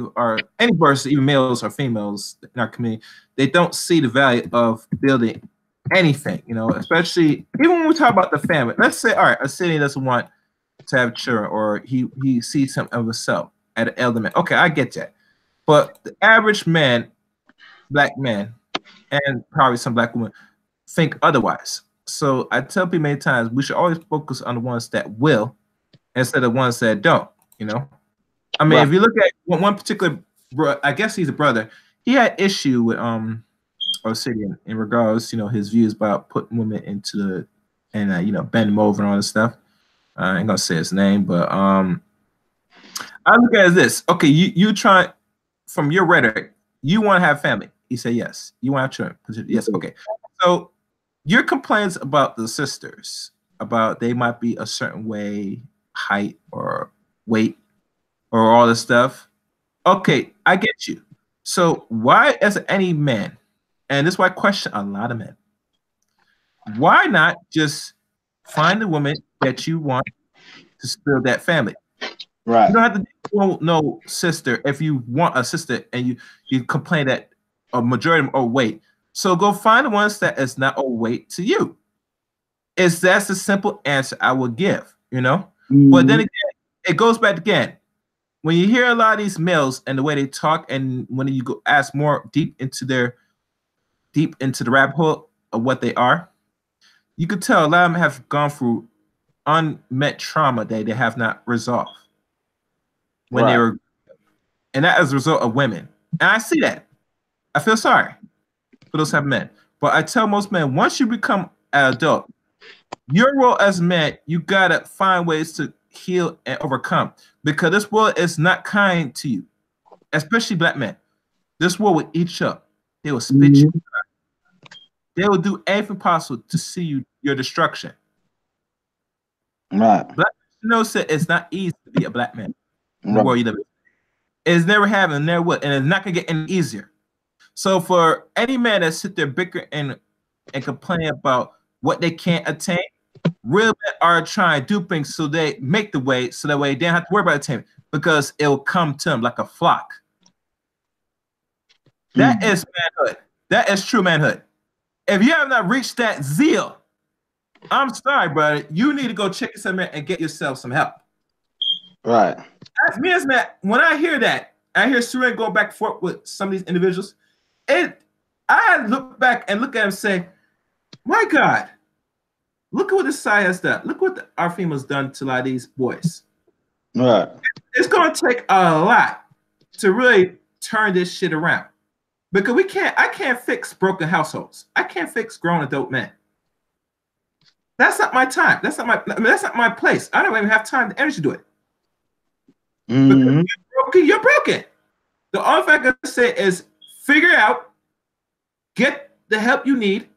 [SPEAKER 1] person, even males or females in our community, they don't see the value of building anything, you know, especially even when we talk about the family. Let's say, all right, a city doesn't want to have children, or he sees some of himself at an elder man. Okay, I get that. But the average man, black man, and probably some black women think otherwise. So I tell people many times we should always focus on the ones that will instead of ones that don't, you know? I mean,
[SPEAKER 2] Right.
[SPEAKER 1] if you look at one particular, I guess he's a brother. He had issue with Obsidian in regards, you know, his views about putting women into the and you know, bend them over and all this stuff. I ain't gonna say his name, but I look at it as this. Okay, you try from your rhetoric, you want to have family. He said yes. You want to have children. Yes. Okay. So your complaints about the sisters, about they might be a certain way, height or weight, or all this stuff. Okay, I get you. So why, as any man, and this is why I question a lot of men, why not just find the woman that you want to build that family?
[SPEAKER 2] Right.
[SPEAKER 1] You don't have to do no sister if you want a sister and you complain that a majority of them are overweight. So go find the ones that is not overweight to you. That's the simple answer I would give, you know? But then again, it goes back again. When you hear a lot of these males and the way they talk, and when you go ask more deep into the rabbit hole of what they are, you could tell a lot of them have gone through unmet trauma that they have not resolved when they were, and that as a result of women. And I see that. I feel sorry for those type of men. But I tell most men, once you become an adult, your role as men, you gotta find ways to heal and overcome, because this world is not kind to you, especially black men. This world will eat you up. They will spit you. They will do everything possible to see your destruction.
[SPEAKER 2] Right.
[SPEAKER 1] Black knows that it's not easy to be a black man in the world you live in. It's never happened, never will, and it's not gonna get any easier. So for any man that sit there bickering and complain about what they can't attain, real men are trying to do things so they make the way, so that way they don't have to worry about attainment, because it will come to them like a flock. That is manhood. That is true manhood. If you have not reached that zeal, I'm sorry, brother. You need to go check yourself out and get yourself some help.
[SPEAKER 2] Right.
[SPEAKER 1] As me as man, when I hear that, I hear Surin going back and forth with some of these individuals, I look back and look at him and say, my God, look at what this side has done. Look what our females done to a lot of these boys.
[SPEAKER 2] Right.
[SPEAKER 1] It's going to take a lot to really turn this shit around. Because I can't fix broken households. I can't fix grown adult men. That's not my time. That's not my place. I don't even have time and energy to do it. Because you're broken. The only thing I can say is figure it out, get the help you need,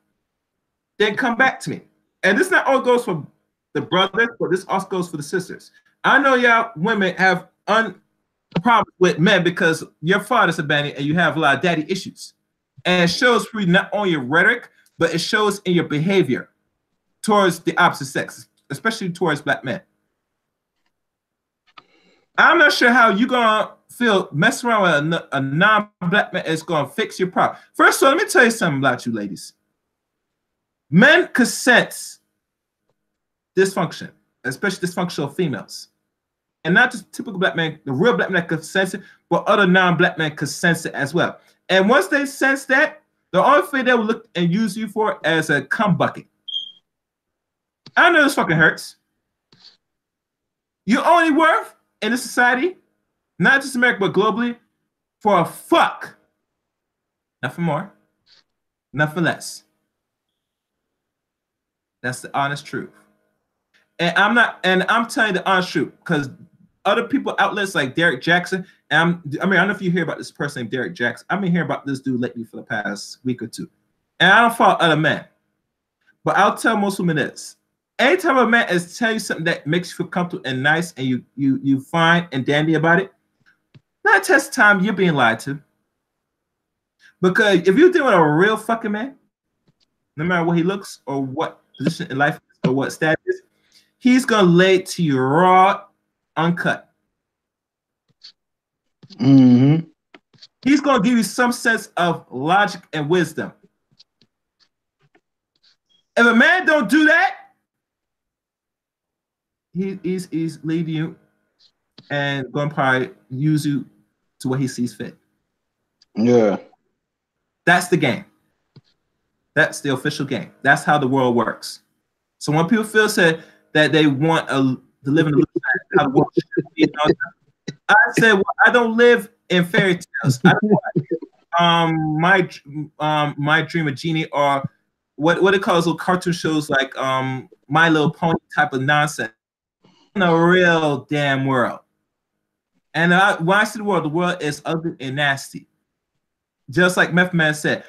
[SPEAKER 1] then come back to me. And this not all goes for the brothers, but this also goes for the sisters. I know y'all women have problems with men because your father's abandoned and you have a lot of daddy issues. And it shows through not only your rhetoric, but it shows in your behavior towards the opposite sex, especially towards black men. I'm not sure how you're gonna feel messing around with a non-black man is gonna fix your problem. First of all, let me tell you something about you ladies. Men could sense dysfunction, especially dysfunctional females. And not just typical black men, the real black men could sense it, but other non-black men could sense it as well. And once they sense that, the only thing they will look and use you for as a cum bucket. I know this fucking hurts. You're only worth in this society, not just America, but globally, for a fuck. Not for more, not for less. That's the honest truth. And I'm telling you the honest truth, because other people outlets like Derek Jackson, and I don't know if you hear about this person named Derek Jackson. I've been hearing about this dude lately for the past week or two. And I don't follow other men. But I'll tell most women this. Anytime a man is telling you something that makes you feel comfortable and nice and you fine and dandy about it, 9 times time you're being lied to. Because if you're dealing with a real fucking man, no matter what he looks or what position in life or what status is, he's gonna lay it to you raw, uncut. He's going to give you some sense of logic and wisdom. If a man don't do that, he's leading you and going to probably use you to what he sees fit.
[SPEAKER 2] Yeah.
[SPEAKER 1] That's the game. That's the official game. That's how the world works. So when people feel said that they want to live in a how the world should be, I said, well, I don't live in fairy tales. I don't my dream of genie or what it calls little cartoon shows like My Little Pony type of nonsense. In a real damn world. And when I see the world is ugly and nasty. Just like Meth Man said,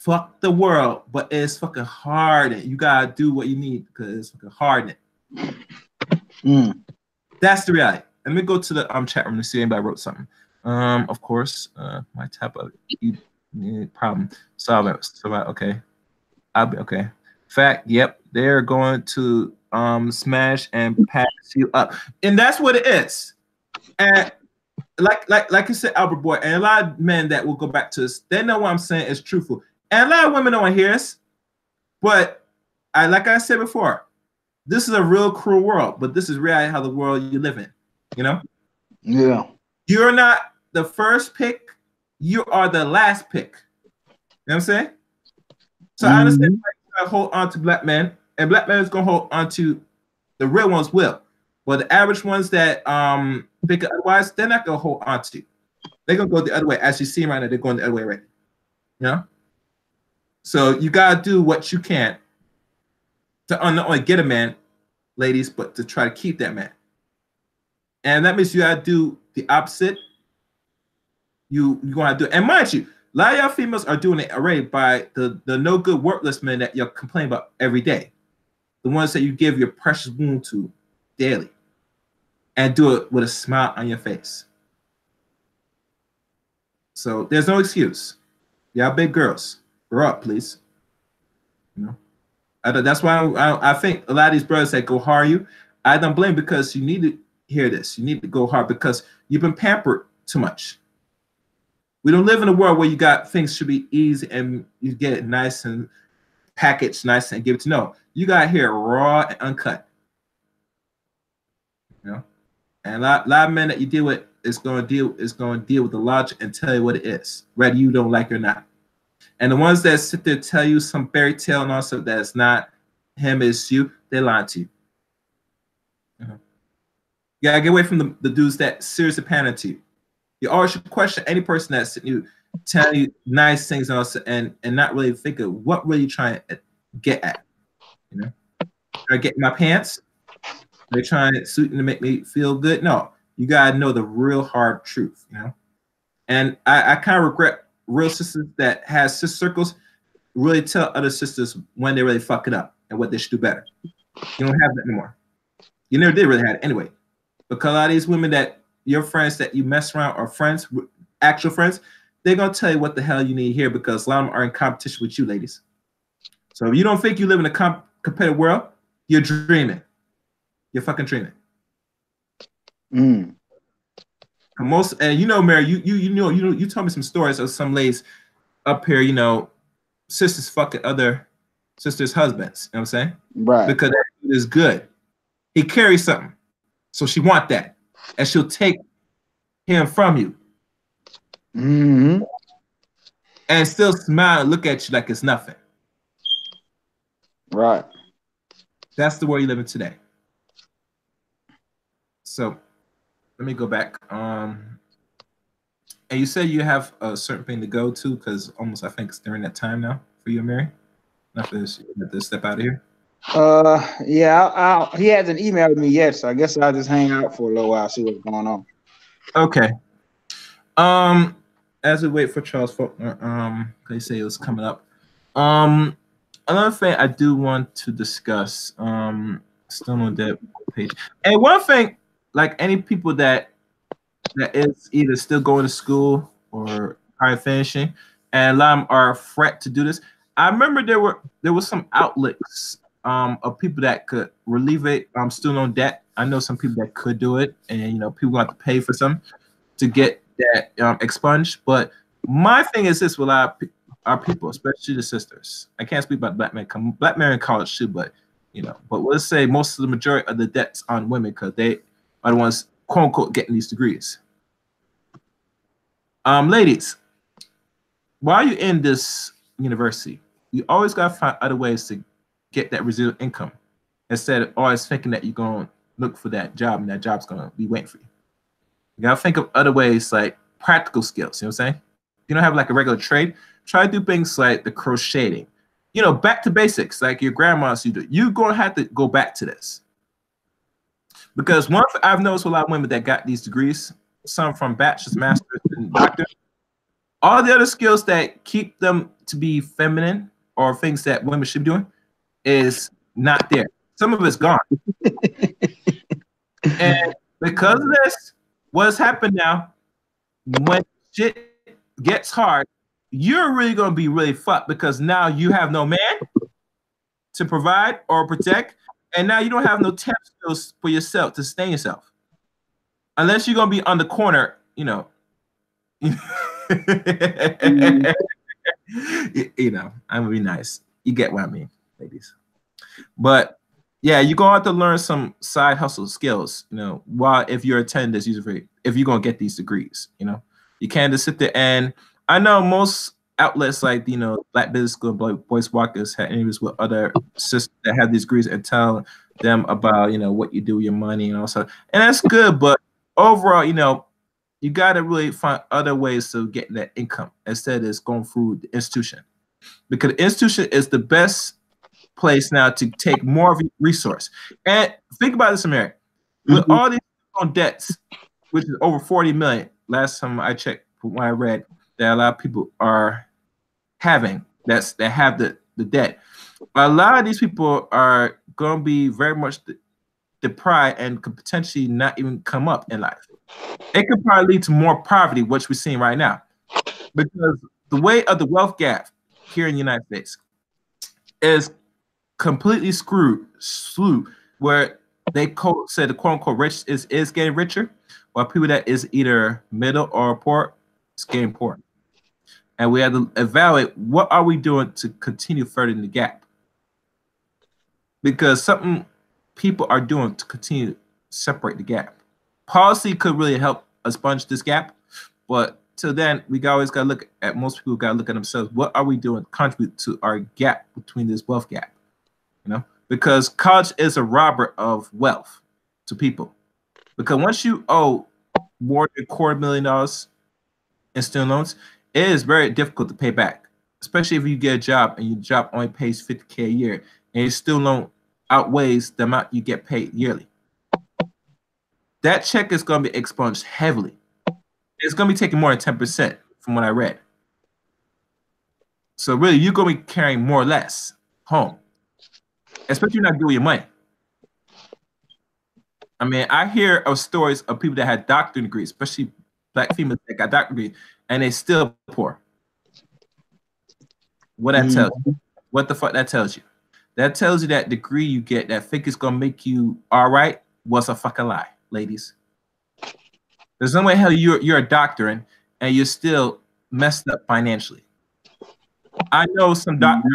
[SPEAKER 1] fuck the world, but it's fucking hard. And you gotta do what you need because it's fucking hard. That's the reality. Let me go to the chat room to see if anybody wrote something. Of course, my type of problem solver. Okay, I'll be okay. Fact, yep, they're going to smash and pass you up, and that's what it is. And like you said, Albert Boy, and a lot of men that will go back to us, they know what I'm saying is truthful, and a lot of women don't want to hear us. But like I said before, this is a real cruel world, but this is reality how the world you live in. You know?
[SPEAKER 2] Yeah.
[SPEAKER 1] You're not the first pick, you are the last pick. You know what I'm saying? So I understand why you hold on to black men, and black men is gonna hold on to the real ones will. But the average ones that pick otherwise, they're not gonna hold on to. They're gonna go the other way. As you see right now, they're going the other way already. You know? So you gotta do what you can to not only get a man, ladies, but to try to keep that man. And that means you gotta do the opposite. You're gonna do it. And mind you, a lot of y'all females are doing it already by the no good worthless men that you're complaining about every day. The ones that you give your precious wound to daily. And do it with a smile on your face. So there's no excuse. Y'all big girls, grow up, please. You know, that's why I think a lot of these brothers that go hard you, I don't blame because you need to hear this. You need to go hard because you've been pampered too much. We don't live in a world where you got things should be easy and you get it nice and packaged nice and give it to no. You got here raw and uncut. You know, and a lot of men that you deal with is going to deal with the logic and tell you what it is, whether you don't like it or not. And the ones that sit there tell you some fairy tale and also that it's not him, it's you, they lie to you. You gotta get away from the dudes that seriously pander to you. You always should question any person that's you telling you nice things and also and not really think of what really trying to get at. You know, I get in my pants. They're trying to suit and to make me feel good. No, you gotta know the real hard truth. You know, and I kind of regret real sisters that has sister circles really tell other sisters when they really fuck it up and what they should do better. You don't have that anymore. You never did really have it anyway. Because a lot of these women that your friends that you mess around are friends, actual friends, they're gonna tell you what the hell you need here because a lot of them are in competition with you, ladies. So if you don't think you live in a competitive world, you're dreaming. You're fucking dreaming. Most and you know, Mary, you told me some stories of some ladies up here, you know, sisters fucking other sisters' husbands. You know what I'm saying?
[SPEAKER 2] Right.
[SPEAKER 1] Because that dude is good. He carries something. So she want that. And she'll take him from you. And still smile and look at you like it's nothing.
[SPEAKER 2] Right.
[SPEAKER 1] That's the world you live in today. So let me go back. And you said you have a certain thing to go to because almost I think it's during that time now for you and Mary. Not for this, this step out of here.
[SPEAKER 2] Yeah, he hasn't emailed me yet, so I guess I'll just hang out for a little while, see what's going on.
[SPEAKER 1] Okay. As we wait for Charles Faulkner, they say it was coming up. Another thing I do want to discuss, still on that page. And one thing, like any people that is either still going to school or are finishing, and a lot of them are fret to do this. I remember there was some outlets of people that could relieve it student loan debt. I know some people that could do it, and you know people have to pay for some to get that expunge. But my thing is this with our people, especially the sisters. I can't speak about black men. Black men in college too, but but let's say most of the majority of the debts on women because they are the ones quote unquote getting these degrees. Ladies, while you're in this university, you always gotta find other ways to get that residual income instead of always thinking that you're gonna look for that job and that job's gonna be waiting for you. You gotta think of other ways like practical skills. You know what I'm saying? If you don't have like a regular trade, try to do things like the crocheting. Back to basics, like your grandma's used to do. You're gonna have to go back to this. Because one thing I've noticed with a lot of women that got these degrees, some from bachelor's, master's, and doctor, all the other skills that keep them to be feminine or things that women should be doing is not there. Some of it's gone. And because of this, what's happened now, when shit gets hard, you're really going to be really fucked because now you have no man to provide or protect, and now you don't have no temp skills for yourself to sustain yourself. Unless you're going to be on the corner, I'm gonna be nice. You get what I mean, ladies. But yeah, you're gonna have to learn some side hustle skills, while if you're attending this user if you're gonna get these degrees, you can't just sit there. And I know most outlets like Black Business School, Boyce Walkers had interviews with other sisters that have these degrees and tell them about what you do with your money and all that. And that's good, but overall, you got to really find other ways to get that income instead of just going through the institution. Because the institution is the best place now to take more of your resource. And think about this, America. With all these debts, which is over 40 million, last time I checked, when I read, that a lot of people are having, that have the debt. A lot of these people are going to be very much deprived and could potentially not even come up in life. It could probably lead to more poverty, which we're seeing right now. Because the way of the wealth gap here in the United States is completely screwed, where they said the quote unquote rich is getting richer, while people that is either middle or poor is getting poor. And we have to evaluate what are we doing to continue furthering the gap. Because something people are doing to continue to separate the gap. Policy could really help us sponge this gap, but till then, we always got to look at, most people got to look at themselves. What are we doing to contribute to our gap between this wealth gap? Because college is a robber of wealth to people. Because once you owe more than $250,000 in student loans, it is very difficult to pay back, especially if you get a job and your job only pays $50K a year and your student loan outweighs the amount you get paid yearly. That check is going to be expunged heavily. It's going to be taking more than 10% from what I read. So really, you're going to be carrying more or less home, especially not doing your money. I mean, I hear of stories of people that had doctorate degrees, especially Black females that got doctorate degrees, and they still poor. What that tells you? What the fuck that tells you? That tells you that degree you get that think is going to make you all right was a fucking lie, ladies. There's no way hell you're a doctor and you're still messed up financially. I know some doctors,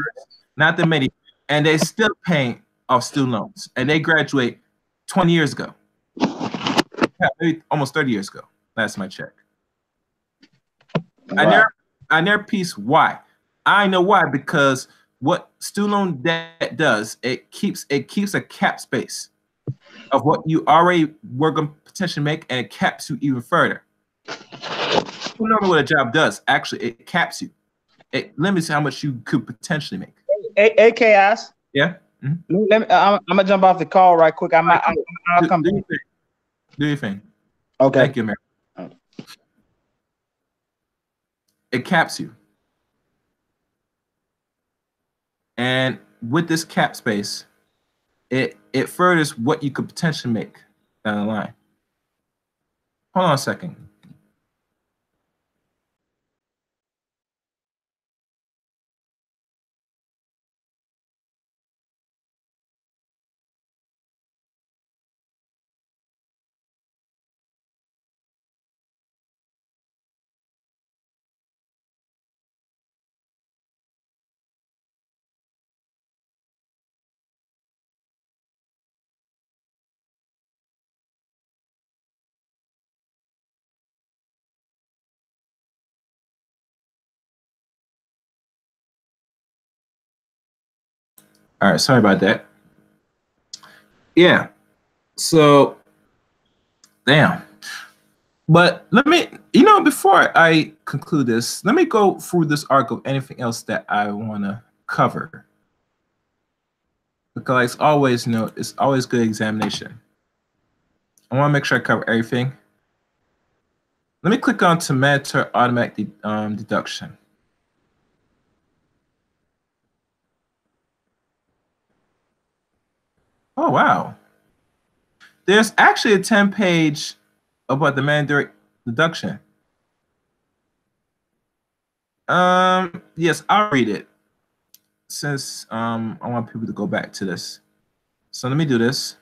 [SPEAKER 1] not that many, and they still paying off student loans, and they graduate 20 years ago. Yeah, maybe almost 30 years ago. Last time I checked. Wow. I never piece why. I know why, because what student loan debt does, it keeps a cap space of what you already were going to potentially make, and it caps you even further. You don't know what a job does. Actually, it caps you. It limits how much you could potentially make.
[SPEAKER 2] Hey, Chaos.
[SPEAKER 1] Yeah.
[SPEAKER 2] I'm gonna jump off the call right quick. I'll come.
[SPEAKER 1] Do your thing.
[SPEAKER 2] Okay.
[SPEAKER 1] Thank you, Mary. It caps you. And with this cap space, it furthers what you could potentially make down the line. Hold on a second. All right, sorry about that. Yeah. So, damn. But let me, before I conclude this, let me go through this article. Anything else that I want to cover? Because always, it's always good examination. I want to make sure I cover everything. Let me click on to mandatory automatic deduction. Oh, wow. There's actually a 10-page about the mandatory deduction. Yes, I'll read it since I want people to go back to this. So let me do this.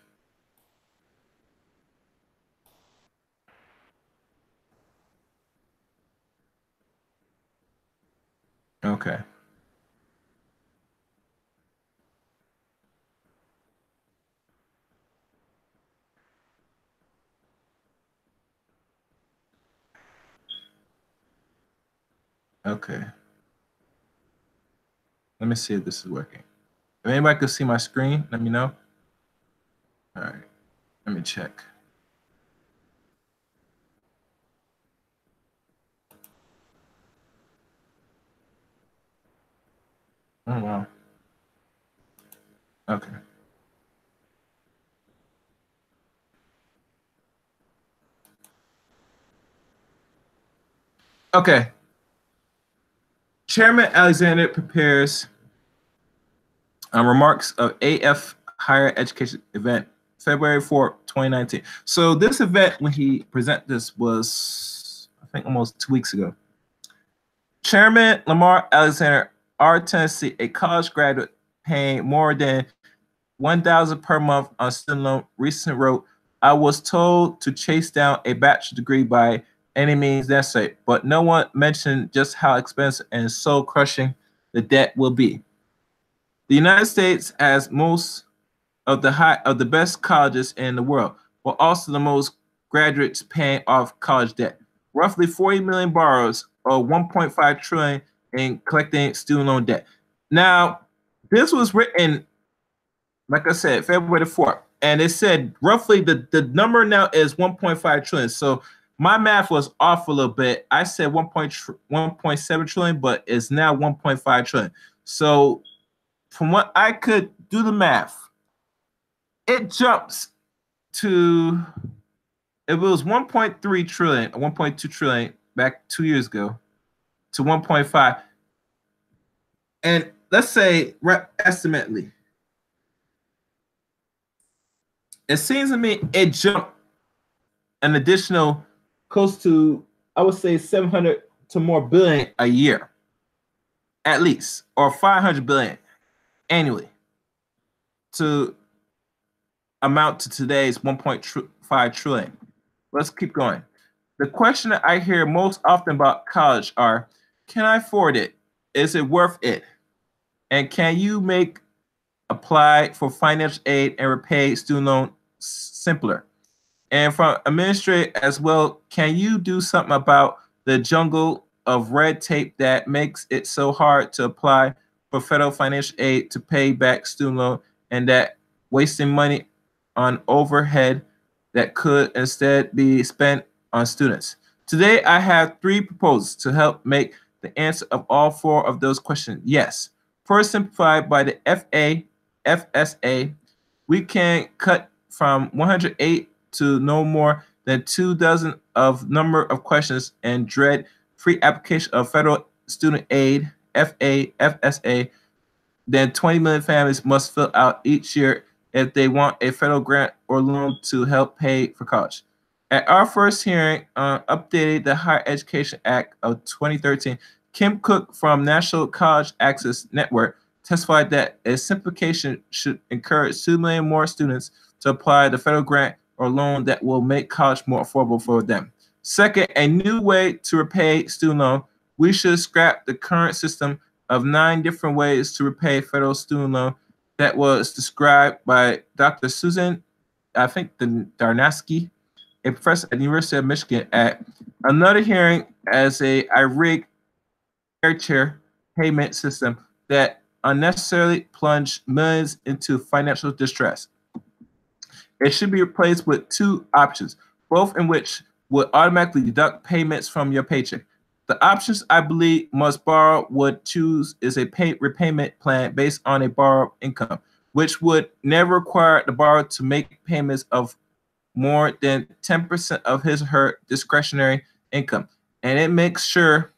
[SPEAKER 1] Okay. Okay. Let me see if this is working. If anybody can see my screen, let me know. All right. Let me check. Oh, wow. Okay. Okay. Chairman Alexander prepares remarks of AF Higher Education event, February 4, 2019. So this event, when he presented this, was, I think, almost 2 weeks ago. Chairman Lamar Alexander, R. Tennessee, a college graduate paying more than $1,000 per month on student loan, recently wrote, "I was told to chase down a bachelor's degree by any means necessary, but no one mentioned just how expensive and soul crushing the debt will be. The United States has most of the best colleges in the world, but also the most graduates paying off college debt. Roughly 40 million borrowers, or 1.5 trillion in collecting student loan debt." Now, this was written, like I said, February the 4th, and it said roughly the number now is 1.5 trillion. So my math was off a little bit. I said 1.7 trillion, but it's now 1.5 trillion. So from what I could do the math, it jumps to, if it was 1.3 trillion or 1.2 trillion back 2 years ago, to 1.5. And let's say, estimately, it seems to me it jumped an additional close to, I would say, 700 to more billion a year, at least, or 500 billion annually, to amount to today's 1.5 trillion. Let's keep going. The question that I hear most often about college are, can I afford it? Is it worth it? And can you make apply for financial aid and repay student loan simpler? And from administrator as well, can you do something about the jungle of red tape that makes it so hard to apply for federal financial aid to pay back student loan, and that wasting money on overhead that could instead be spent on students? Today, I have 3 proposals to help make the answer of all 4 of those questions yes. First, simplified by the FSA, we can cut from 108 to no more than 2 dozen of number of questions and dread free application of federal student aid, FSA, then 20 million families must fill out each year if they want a federal grant or loan to help pay for college. At our first hearing on updating the Higher Education Act of 2013, Kim Cook from National College Access Network testified that a simplification should encourage 2 million more students to apply the federal grant or loan that will make college more affordable for them. Second, a new way to repay student loan. We should scrap the current system of 9 different ways to repay federal student loan that was described by Dr. Susan, I think, Darnaski, a professor at the University of Michigan, at another hearing as a IRIG chair payment system that unnecessarily plunge millions into financial distress. It should be replaced with two options, both in which would automatically deduct payments from your paycheck. The options I believe most borrower would choose is a repayment plan based on a borrowed income, which would never require the borrower to make payments of more than 10% of his or her discretionary income. And it makes sure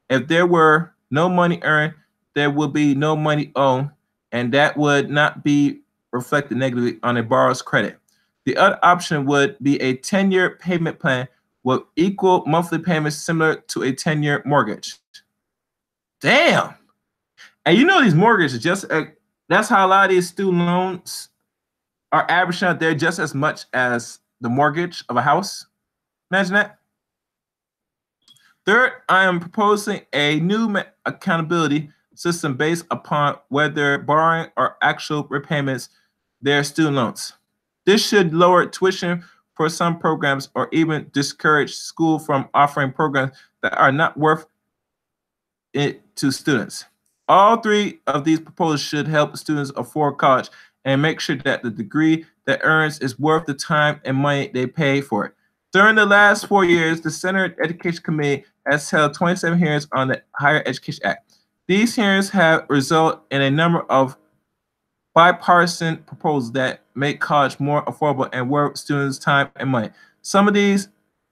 [SPEAKER 1] if there were no money earned, there would be no money owed, and that would not be reflected negatively on a borrower's credit. The other option would be a 10-year payment plan with equal monthly payments similar to a 10-year mortgage. Damn. And you know these mortgages that's how a lot of these student loans are averaging out there just as much as the mortgage of a house. Imagine that. Third, I am proposing a new accountability system based upon whether borrowing or actual repayments their student loans. This should lower tuition for some programs or even discourage school from offering programs that are not worth it to students. All three of these proposals should help students afford college and make sure that the degree that earns is worth the time and money they pay for it. During the last 4 years, the Senate Education Committee has held 27 hearings on the Higher Education Act. These hearings have resulted in a number of bipartisan proposals that make college more affordable and worth students' time and money. Some of these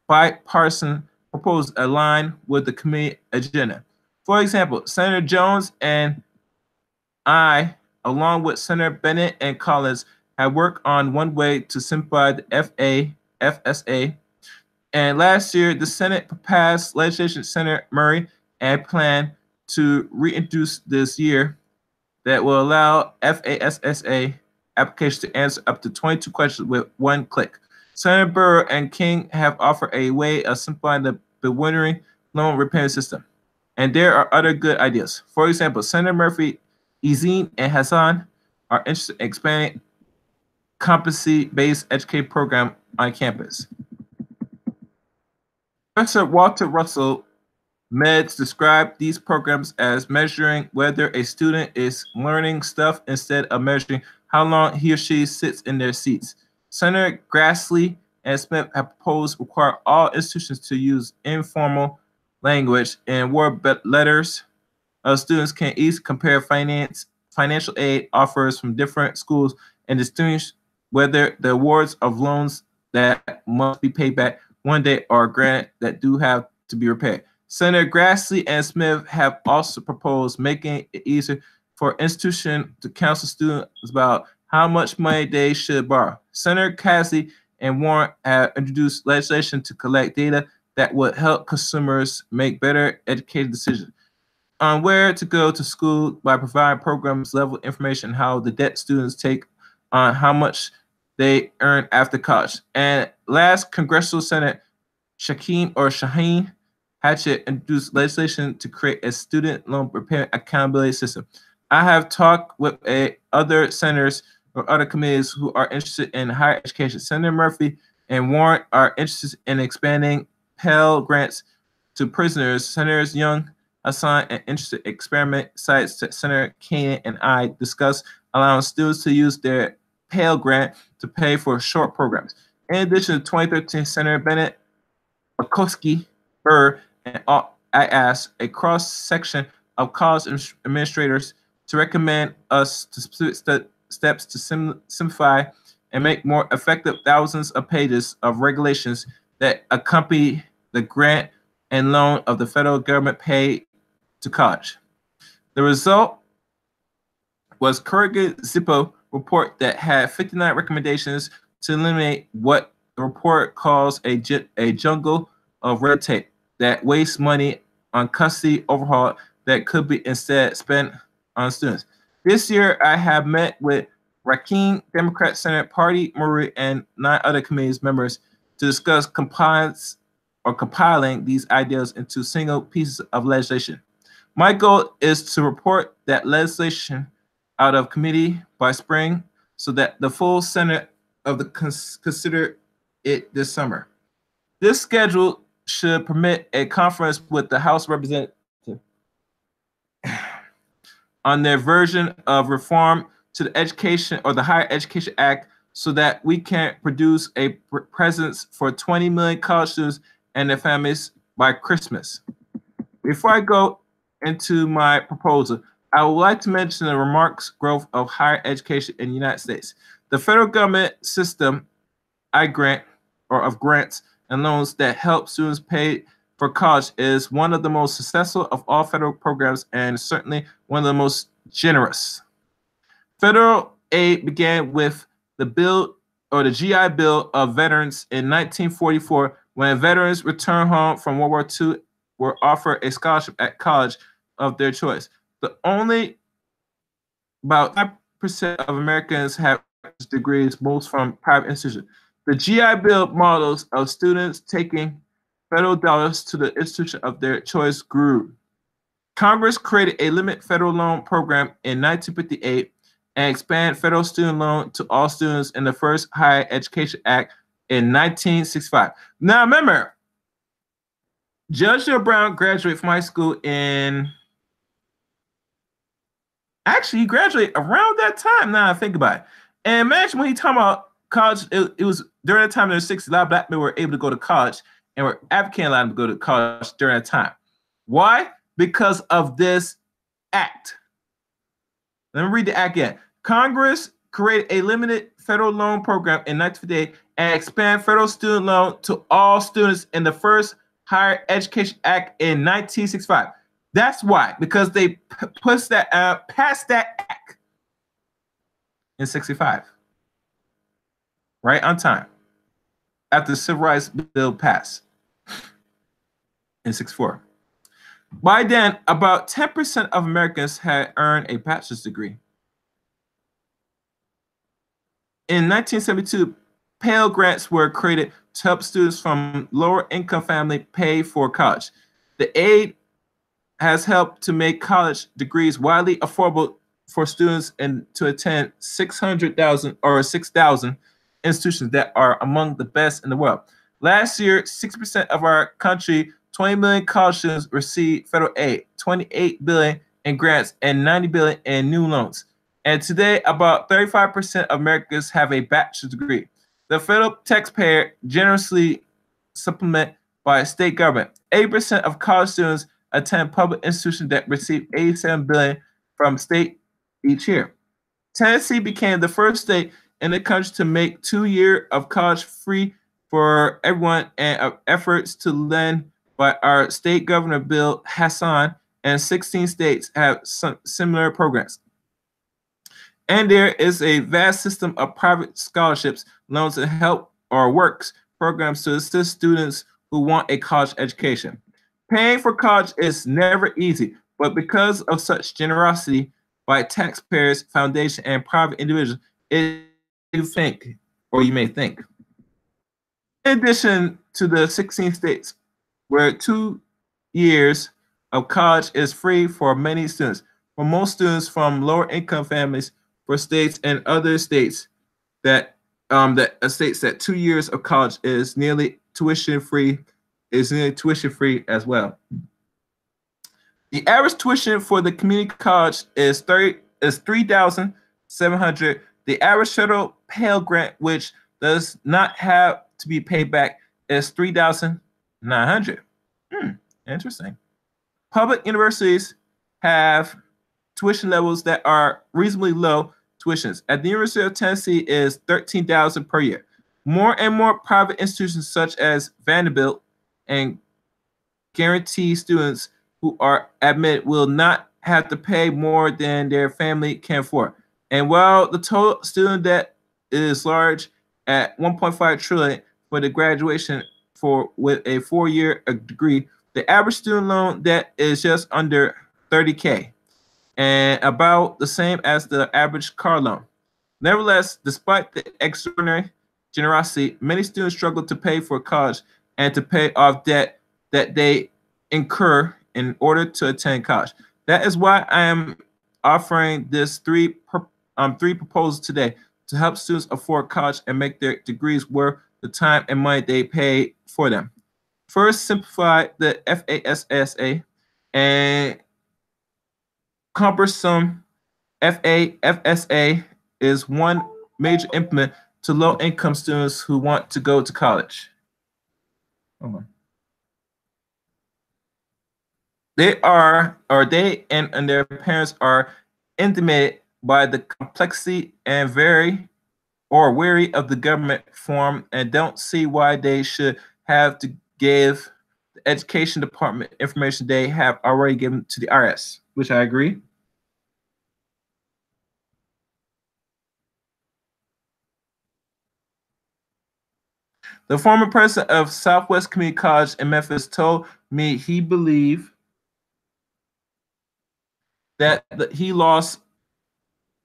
[SPEAKER 1] bipartisan proposals align with the committee agenda. For example, Senator Jones and I, along with Senator Bennett and Collins, have worked on one way to simplify the FSA. And last year, the Senate passed legislation, Senator Murray, and plan to reintroduce this year that will allow FASSA applications to answer up to 22 questions with one click. Senator Burr and King have offered a way of simplifying the bewildering loan repayment system. And there are other good ideas. For example, Senator Murphy, Ezine, and Hassan are interested in expanding competency-based education program on campus. Professor Walter Russell Meds described these programs as measuring whether a student is learning stuff instead of measuring how long he or she sits in their seats. Senator Grassley and Smith have proposed require all institutions to use informal language and word letters. Students can each compare financial aid offers from different schools and distinguish whether the awards of loans that must be paid back one day are granted that do have to be repaid. Senator Grassley and Smith have also proposed making it easier for institutions to counsel students about how much money they should borrow. Senator Cassidy and Warren have introduced legislation to collect data that would help consumers make better educated decisions on where to go to school by providing programs level information how the debt students take on how much they earn after college. And last, Congressional Senator Shaheen Hatchett introduced legislation to create a student loan repayment accountability system. I have talked with other senators or other committees who are interested in higher education. Senator Murphy and Warren are interested in expanding Pell Grants to prisoners. Senators Young, Hassan, and interested experiment sites that Senator Kane and I discussed, allowing students to use their Pell Grant to pay for short programs. In addition to 2013, Senator Bennett, Makowski, Burr, and I asked a cross-section of college administrators to recommend us to specific steps to simplify and make more effective thousands of pages of regulations that accompany the grant and loan of the federal government paid to college. The result was Corrigan-Zippo report that had 59 recommendations to eliminate what the report calls a jungle of red tape that wastes money on custody overhaul that could be instead spent on students. This year, I have met with Rakeem, Democrat Senate Party, Murray, and 9 other committees members to discuss compliance or compiling these ideas into single pieces of legislation. My goal is to report that legislation out of committee by spring so that the full Senate of the consider it this summer. This schedule should permit a conference with the House Representative on their version of reform to the Education or the Higher Education Act so that we can produce a presence for 20 million college students and their families by Christmas. Before I go into my proposal, I would like to mention the remarks growth of higher education in the United States. The federal government system of grants and loans that help students pay for college is one of the most successful of all federal programs and certainly one of the most generous. Federal aid began with the GI Bill of Veterans in 1944 when veterans returned home from World War II were offered a scholarship at college of their choice. The only about 5% of Americans have degrees, most from private institutions. The GI Bill models of students taking federal dollars to the institution of their choice grew. Congress created a limited federal loan program in 1958 and expanded federal student loan to all students in the first Higher Education Act in 1965. Now remember, Judge Joe Brown graduated from high school actually, he graduated around that time. Now I think about it. And imagine when he talking about college, it was during the time in the 60s, a lot of black men were able to go to college and were advocating a lot of them to go to college during that time. Why? Because of this act. Let me read the act again. Congress created a limited federal loan program in 1958 and expanded federal student loan to all students in the first Higher Education Act in 1965. That's why, because they passed that act in 65, right on time, after the Civil Rights Bill passed in 64. By then, about 10% of Americans had earned a bachelor's degree. In 1972, Pell Grants were created to help students from lower income families pay for college. The aid has helped to make college degrees widely affordable for students and to attend 600,000 or 6,000 institutions that are among the best in the world. Last year, 6% of our country, 20 million college students received federal aid, 28 billion in grants, and 90 billion in new loans. And today, about 35% of Americans have a bachelor's degree. The federal taxpayer generously supplement by state government. 80% of college students attend public institutions that receive $87 billion from state each year. Tennessee became the first state in the country to make 2 years of college free for everyone, and efforts to lend by our state governor Bill Hassan, and 16 states have some similar programs. And there is a vast system of private scholarships, loans, and help or works programs to assist students who want a college education. Paying for college is never easy, but because of such generosity by taxpayers, foundation, and private individuals, you may think. In addition to the 16 states where 2 years of college is free for many students, for most students from lower income families, for states and other states that states that 2 years of college is nearly tuition free as well. The average tuition for the community college is $3,700. The average federal Pell Grant, which does not have to be paid back, is $3,900. Interesting. Public universities have tuition levels that are reasonably low tuitions. At the University of Tennessee is $13,000 per year. More and more private institutions such as Vanderbilt and guarantee students who are admitted will not have to pay more than their family can afford. And while the total student debt is large at $1.5 trillion for the graduation with a 4-year degree, the average student loan debt is just under $30K and about the same as the average car loan. Nevertheless, despite the extraordinary generosity, many students struggle to pay for college and to pay off debt that they incur in order to attend college. That is why I am offering this three proposals today to help students afford college and make their degrees worth the time and money they pay for them. First, simplify the FAFSA and cumbersome FSA is one major impediment to low-income students who want to go to college. They and their parents are intimidated by the complexity and wary of the government form and don't see why they should have to give the education department information they have already given to the IRS, which I agree. The former president of Southwest Community College in Memphis told me he believed that he lost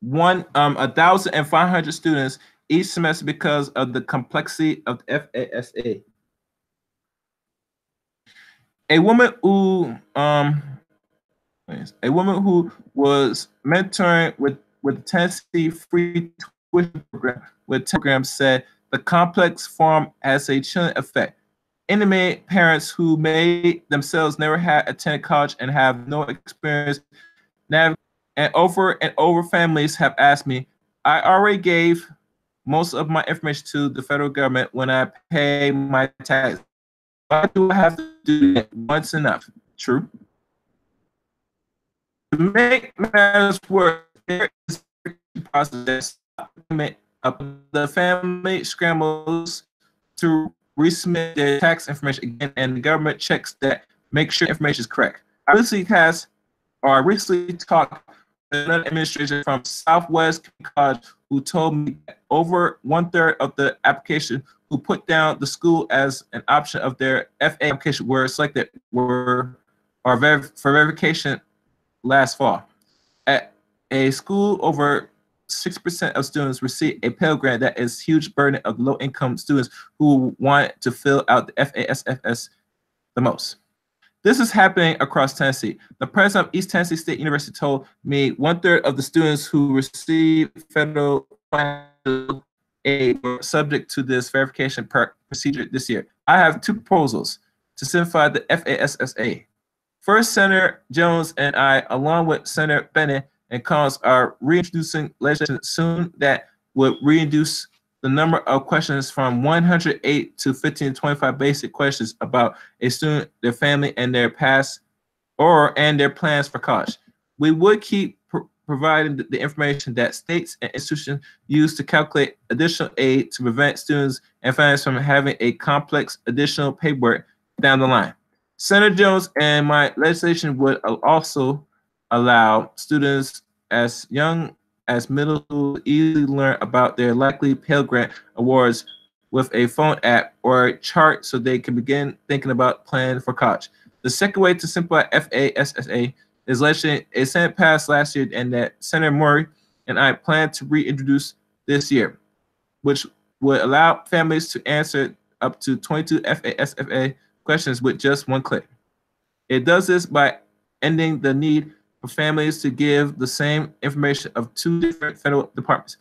[SPEAKER 1] 1,500 students each semester because of the complexity of the FASA. A woman who was mentoring with the Tennessee free tuition program said the complex form has a chilling effect. Intimate parents who may themselves never had attended college and have no experience and over families have asked me, I already gave most of my information to the federal government when I pay my tax. Why do I have to do that once enough? True. To make matters worse, there is a process of the family scrambles to resubmit their tax information again, and the government checks that, make sure information is correct. I recently talked with another administrator from Southwest College who told me that over 1/3 of the application who put down the school as an option of their FA application were selected for verification last fall. At a school, over 6% of students receive a Pell Grant. That is a huge burden of low-income students who want to fill out the FASFS the most. This is happening across Tennessee. The president of East Tennessee State University told me 1/3 of the students who receive federal aid were subject to this verification procedure this year. I have two proposals to simplify the FASSA. First, Senator Jones and I, along with Senator Bennett and Collins, are reintroducing legislation soon that would reduce the number of questions from 108 to 15 to 25 basic questions about a student, their family, and their past and their plans for college. We would keep providing the information that states and institutions use to calculate additional aid to prevent students and families from having a complex additional paperwork down the line. Senator Jones and my legislation would also allow students as young as middle school to easily learn about their likely Pell Grant awards with a phone app or a chart so they can begin thinking about planning for college. The second way to simplify FASSA is legislation a Senate passed last year and that Senator Murray and I plan to reintroduce this year, which would allow families to answer up to 22 FASFA questions with just one click. It does this by ending the need for families to give the same information of two different federal departments,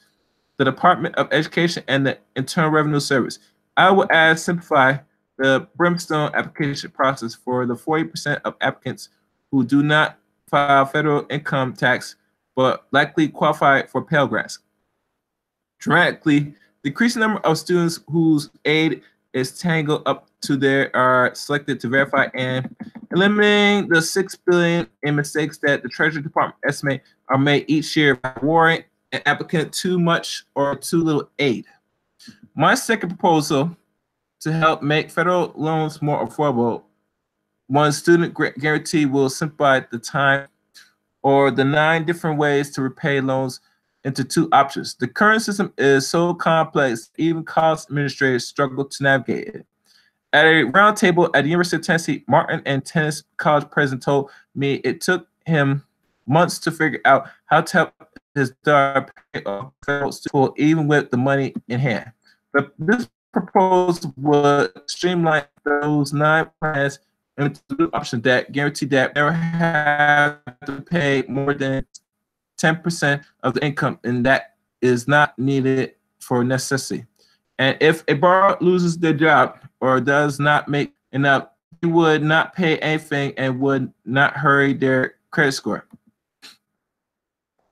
[SPEAKER 1] the Department of Education and the Internal Revenue Service. I will add simplify the brimstone application process for the 40% of applicants who do not file federal income tax but likely qualify for Pell Grants. Dramatically decrease the number of students whose aid is tangled up to their are selected to verify and eliminating the $6 billion in mistakes that the Treasury Department estimate are made each year by awarding an applicant too much or too little aid. My second proposal to help make federal loans more affordable, one student guarantee will simplify the time or the 9 different ways to repay loans into 2 options. The current system is so complex, even college administrators struggle to navigate it. At a roundtable at the University of Tennessee, Martin and Tennessee College president told me it took him months to figure out how to help his daughter pay off federal school, even with the money in hand. But this proposal would streamline those 9 plans into the option that guarantee that never have to pay more than 10% of the income, and that is not needed for necessity. And if a borrower loses their job or does not make enough, they would not pay anything and would not hurry their credit score.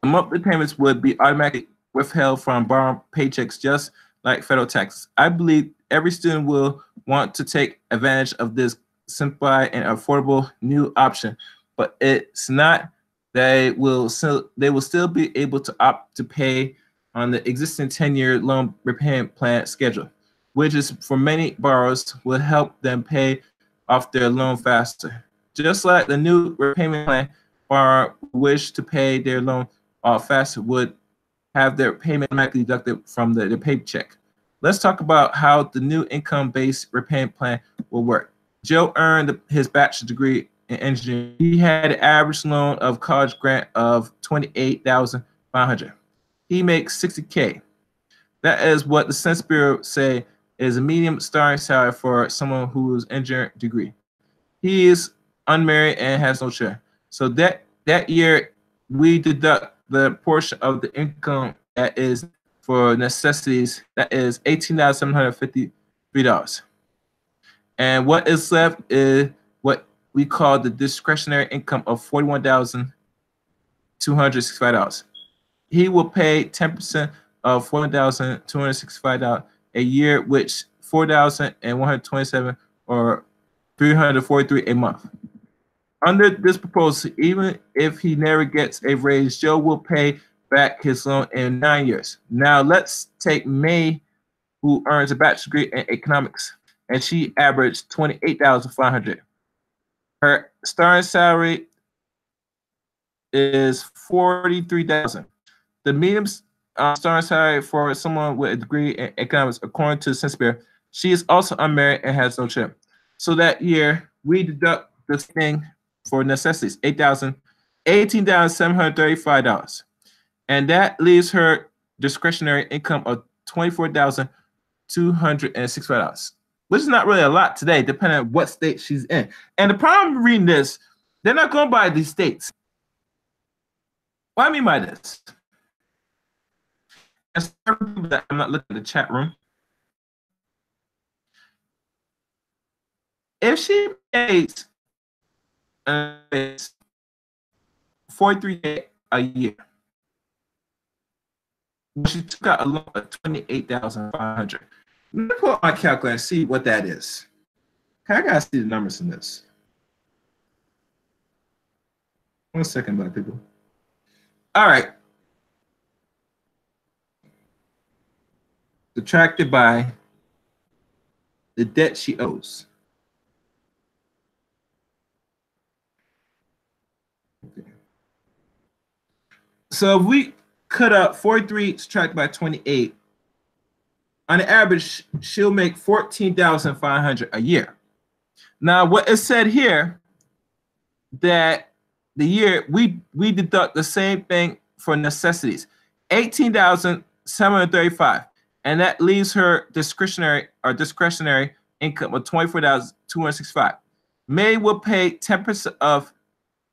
[SPEAKER 1] monthly payments would be automatically withheld from borrowed paychecks, just like federal taxes. I believe every student will want to take advantage of this simple and affordable new option, but it's not. They will still be able to opt to pay on the existing 10-year loan repayment plan schedule, which is for many borrowers will help them pay off their loan faster. Just like the new repayment plan, borrower who wish to pay their loan off faster would have their payment automatically deducted from their paycheck. Let's talk about how the new income-based repayment plan will work. Joe earned his bachelor's degree in engineering. He had an average loan of college grant of $28,500. He makes $60K. That is what the Census Bureau say is a medium starting salary for someone who's engineering degree. He is unmarried and has no children. So that year, we deduct the portion of the income that is for necessities, that is $18,753. And what is left is what we call the discretionary income of $41,265. He will pay 10% of $41,265 a year, which $4,127 or $343 a month. Under this proposal, even if he never gets a raise, Joe will pay back his loan in 9 years. Now let's take May, who earns a bachelor's degree in economics, and she averaged $28,500. Her starting salary is $43,000. The median starting salary for someone with a degree in economics, according to the Census Bureau, she is also unmarried and has no children. So that year, we deduct this thing for necessities, $18,735. And that leaves her discretionary income of $24,265, which is not really a lot today, depending on what state she's in. And the problem reading this, they're not going by these states. What I mean by this, as I'm not looking at the chat room, if she pays $43K a year, she took out a loan of $28,500. Let me pull up my calculator and see what that is. I gotta see the numbers in this. 1 second, black people. All right. Subtracted by the debt she owes. Okay. So if we cut up 43 subtracted by 28, on average, she'll make $14,500 a year. Now, what is said here, that the year we deduct the same thing for necessities, $18,735, and that leaves her discretionary income of $24,265. May will pay 10% of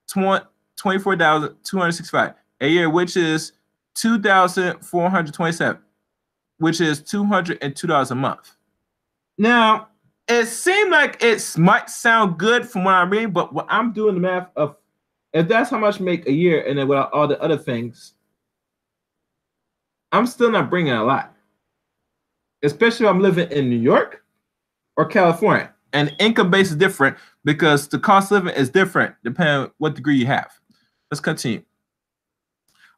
[SPEAKER 1] $24,265 a year, which is $2,427, which is $202 a month. Now, it seemed like it might sound good from what I'm reading, but what I'm doing the math of, if that's how much I make a year, and then without all the other things, I'm still not bringing a lot. Especially if I'm living in New York or California. And income base is different because the cost of living is different depending on what degree you have. Let's continue.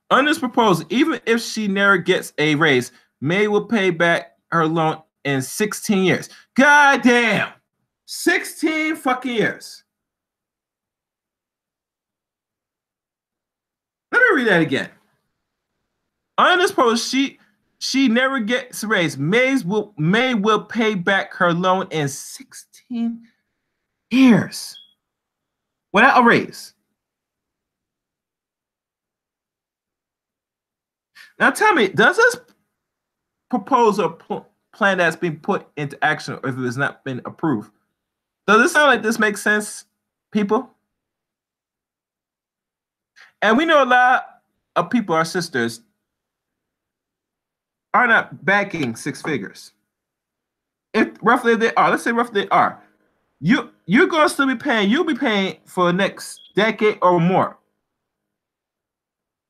[SPEAKER 1] Under this proposal, even if she never gets a raise, May will pay back her loan in 16 years. God damn! 16 fucking years. Let me read that again. Under this proposal, she never gets a raise. May will pay back her loan in 16 years without a raise. Now tell me, does this proposal plan that's been put into action, or if it has not been approved, does it sound like this makes sense, people? And we know a lot of people, our sisters, are not backing six figures. If roughly they are, let's say roughly they are, you're going to still be paying. You'll be paying for the next decade or more,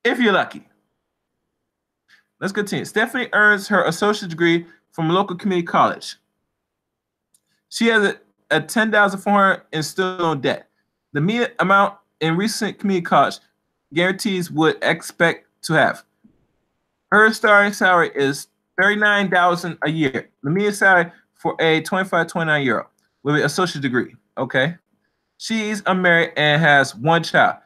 [SPEAKER 1] if you're lucky. Let's continue. Stephanie earns her associate degree from a local community college. She has a 10,400 in student loan debt. The median amount in recent community college guarantees would expect to have. Her starting salary is 39,000 a year. The median salary for a 25-29-year-old with an associate degree. Okay. She's unmarried and has one child.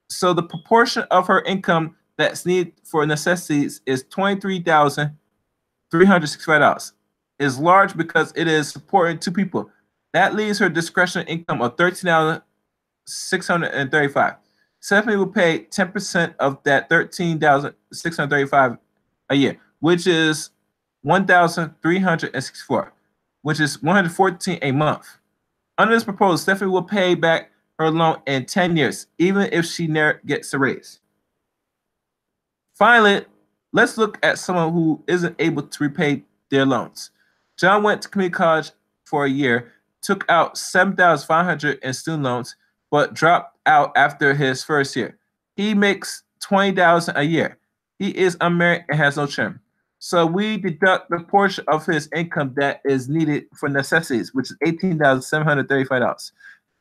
[SPEAKER 1] So the proportion of her income that's needed for necessities is $23,365. Is large because it is supporting two people. That leaves her discretionary income of $13,635. Stephanie will pay 10% of that $13,635 a year, which is $1,364, which is $114 a month. Under this proposal, Stephanie will pay back her loan in 10 years, even if she never gets a raise. Finally, let's look at someone who isn't able to repay their loans. John went to community college for a year, took out $7,500 in student loans, but dropped out after his first year. He makes $20,000 a year. He is unmarried and has no children. So we deduct the portion of his income that is needed for necessities, which is $18,735.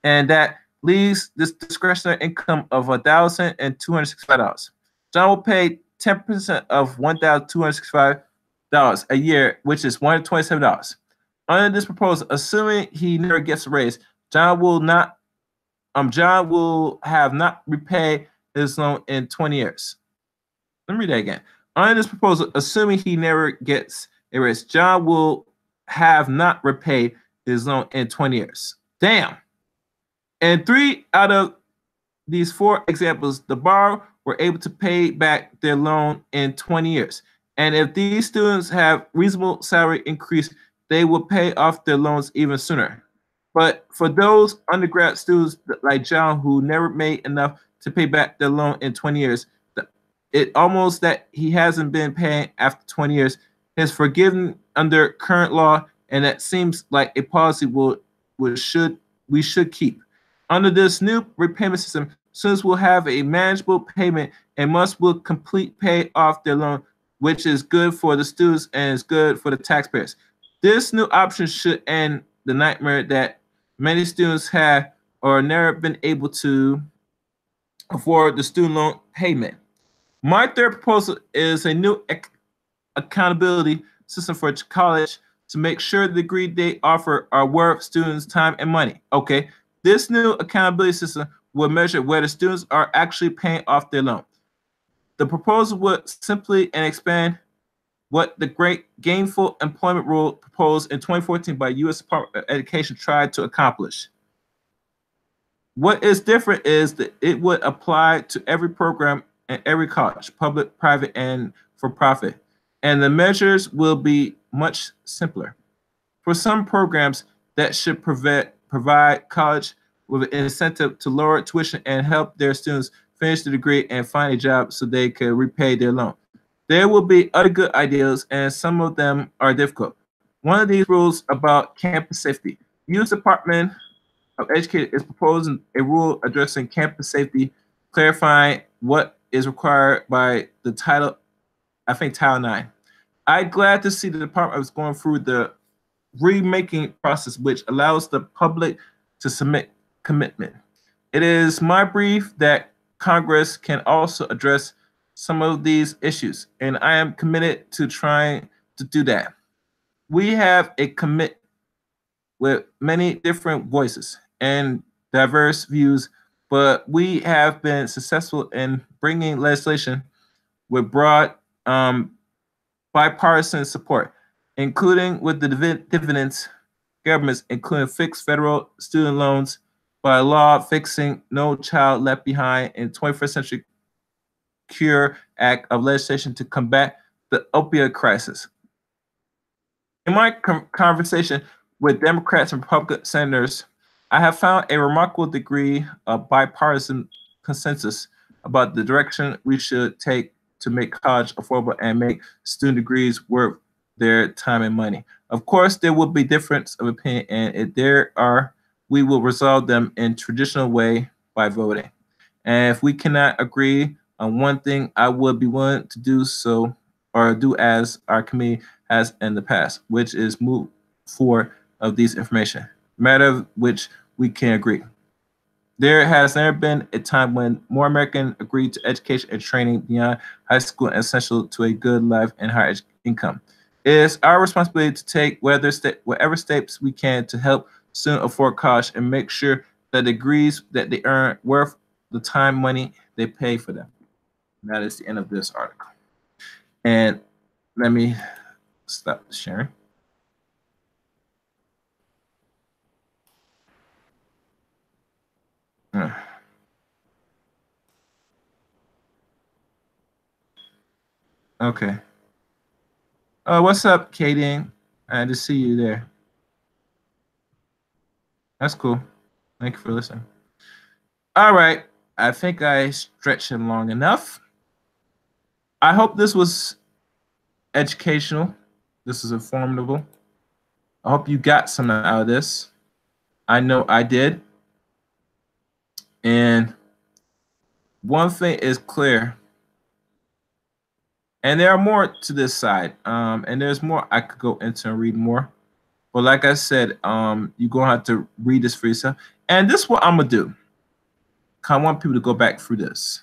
[SPEAKER 1] And that leaves this discretionary income of $1,265. John will pay 10% of $1,265 a year, which is $127. Under this proposal, assuming he never gets a raise, John will have not repaid his loan in 20 years. Let me read that again. Under this proposal, assuming he never gets a raise, John will have not repaid his loan in 20 years. Damn. And 3 out of these 4 examples, the borrower were able to pay back their loan in 20 years. And if these students have reasonable salary increase, they will pay off their loans even sooner. But for those undergrad students like John who never made enough to pay back their loan in 20 years, it almost that he hasn't been paying after 20 years is forgiven under current law, and that seems like a policy we should keep. Under this new repayment system, students will have a manageable payment and will complete pay off their loan, which is good for the students and is good for the taxpayers. This new option should end the nightmare that many students have or never been able to afford the student loan payment. My third proposal is a new accountability system for college to make sure the degree they offer are worth students' time and money. Okay, this new accountability system will measure whether students are actually paying off their loan. The proposal would simply and expand what the Great Gainful Employment Rule proposed in 2014 by U.S. Department of Education tried to accomplish. What is different is that it would apply to every program and every college, public, private, and for profit. And the measures will be much simpler. For some programs, that should provide college with an incentive to lower tuition and help their students finish the degree and find a job so they can repay their loan. There will be other good ideas, and some of them are difficult. One of these rules about campus safety. The U.S. Department of Education is proposing a rule addressing campus safety, clarifying what is required by the Title 9. I'm glad to see the department is going through the remaking process, which allows the public to submit commitment. It is my belief that Congress can also address some of these issues, and I am committed to trying to do that. We have a commit with many different voices and diverse views, but we have been successful in bringing legislation with broad bipartisan support, including with the dividends governments, including fixed federal student loans by law, fixing No Child Left Behind in 21st Century Cure Act of legislation to combat the opioid crisis. In my conversation with Democrats and Republican senators, I have found a remarkable degree of bipartisan consensus about the direction we should take to make college affordable and make student degrees worth their time and money. Of course, there will be difference of opinion, and if there are, we will resolve them in traditional way by voting. And if we cannot agree on one thing, I would be willing to do so or do as our committee has in the past, which is move forward of these information, matter of which we can agree. There has never been a time when more Americans agreed to education and training beyond high school and essential to a good life and higher income. It is our responsibility to take whatever steps we can to help students afford college and make sure that the degrees that they earn worth the time money they pay for them. And that is the end of this article. And let me stop sharing. Okay. Oh, what's up, Katie? I just see you there. That's cool. Thank you for listening. All right. I think I stretched him long enough. I hope this was educational. This is informative. I hope you got something out of this. I know I did. And one thing is clear. And there are more to this side. And there's more I could go into and read more. But like I said, you're going to have to read this for yourself. And this is what I'm going to do. I want people to go back through this.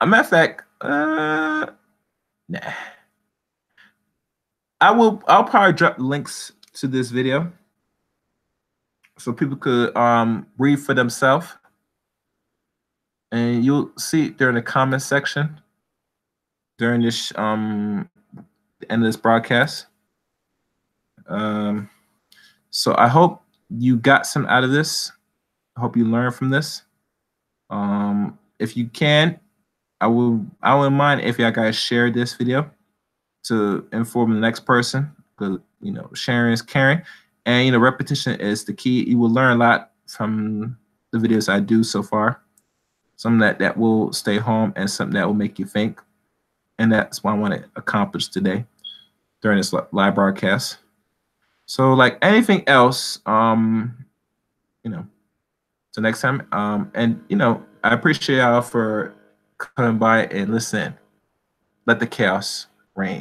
[SPEAKER 1] A matter of fact, nah. I'll probably drop links to this video so people could read for themselves. And you'll see it during the comment section during this the end of this broadcast. So I hope you got some out of this. I hope you learned from this. If you can, I wouldn't mind if y'all guys share this video to inform the next person. Because sharing is caring, and repetition is the key. You will learn a lot from the videos I do so far. Something that will stay home and something that will make you think. And that's what I want to accomplish today during this live broadcast. So like anything else, till next time. And I appreciate y'all for coming by and listening. Let the chaos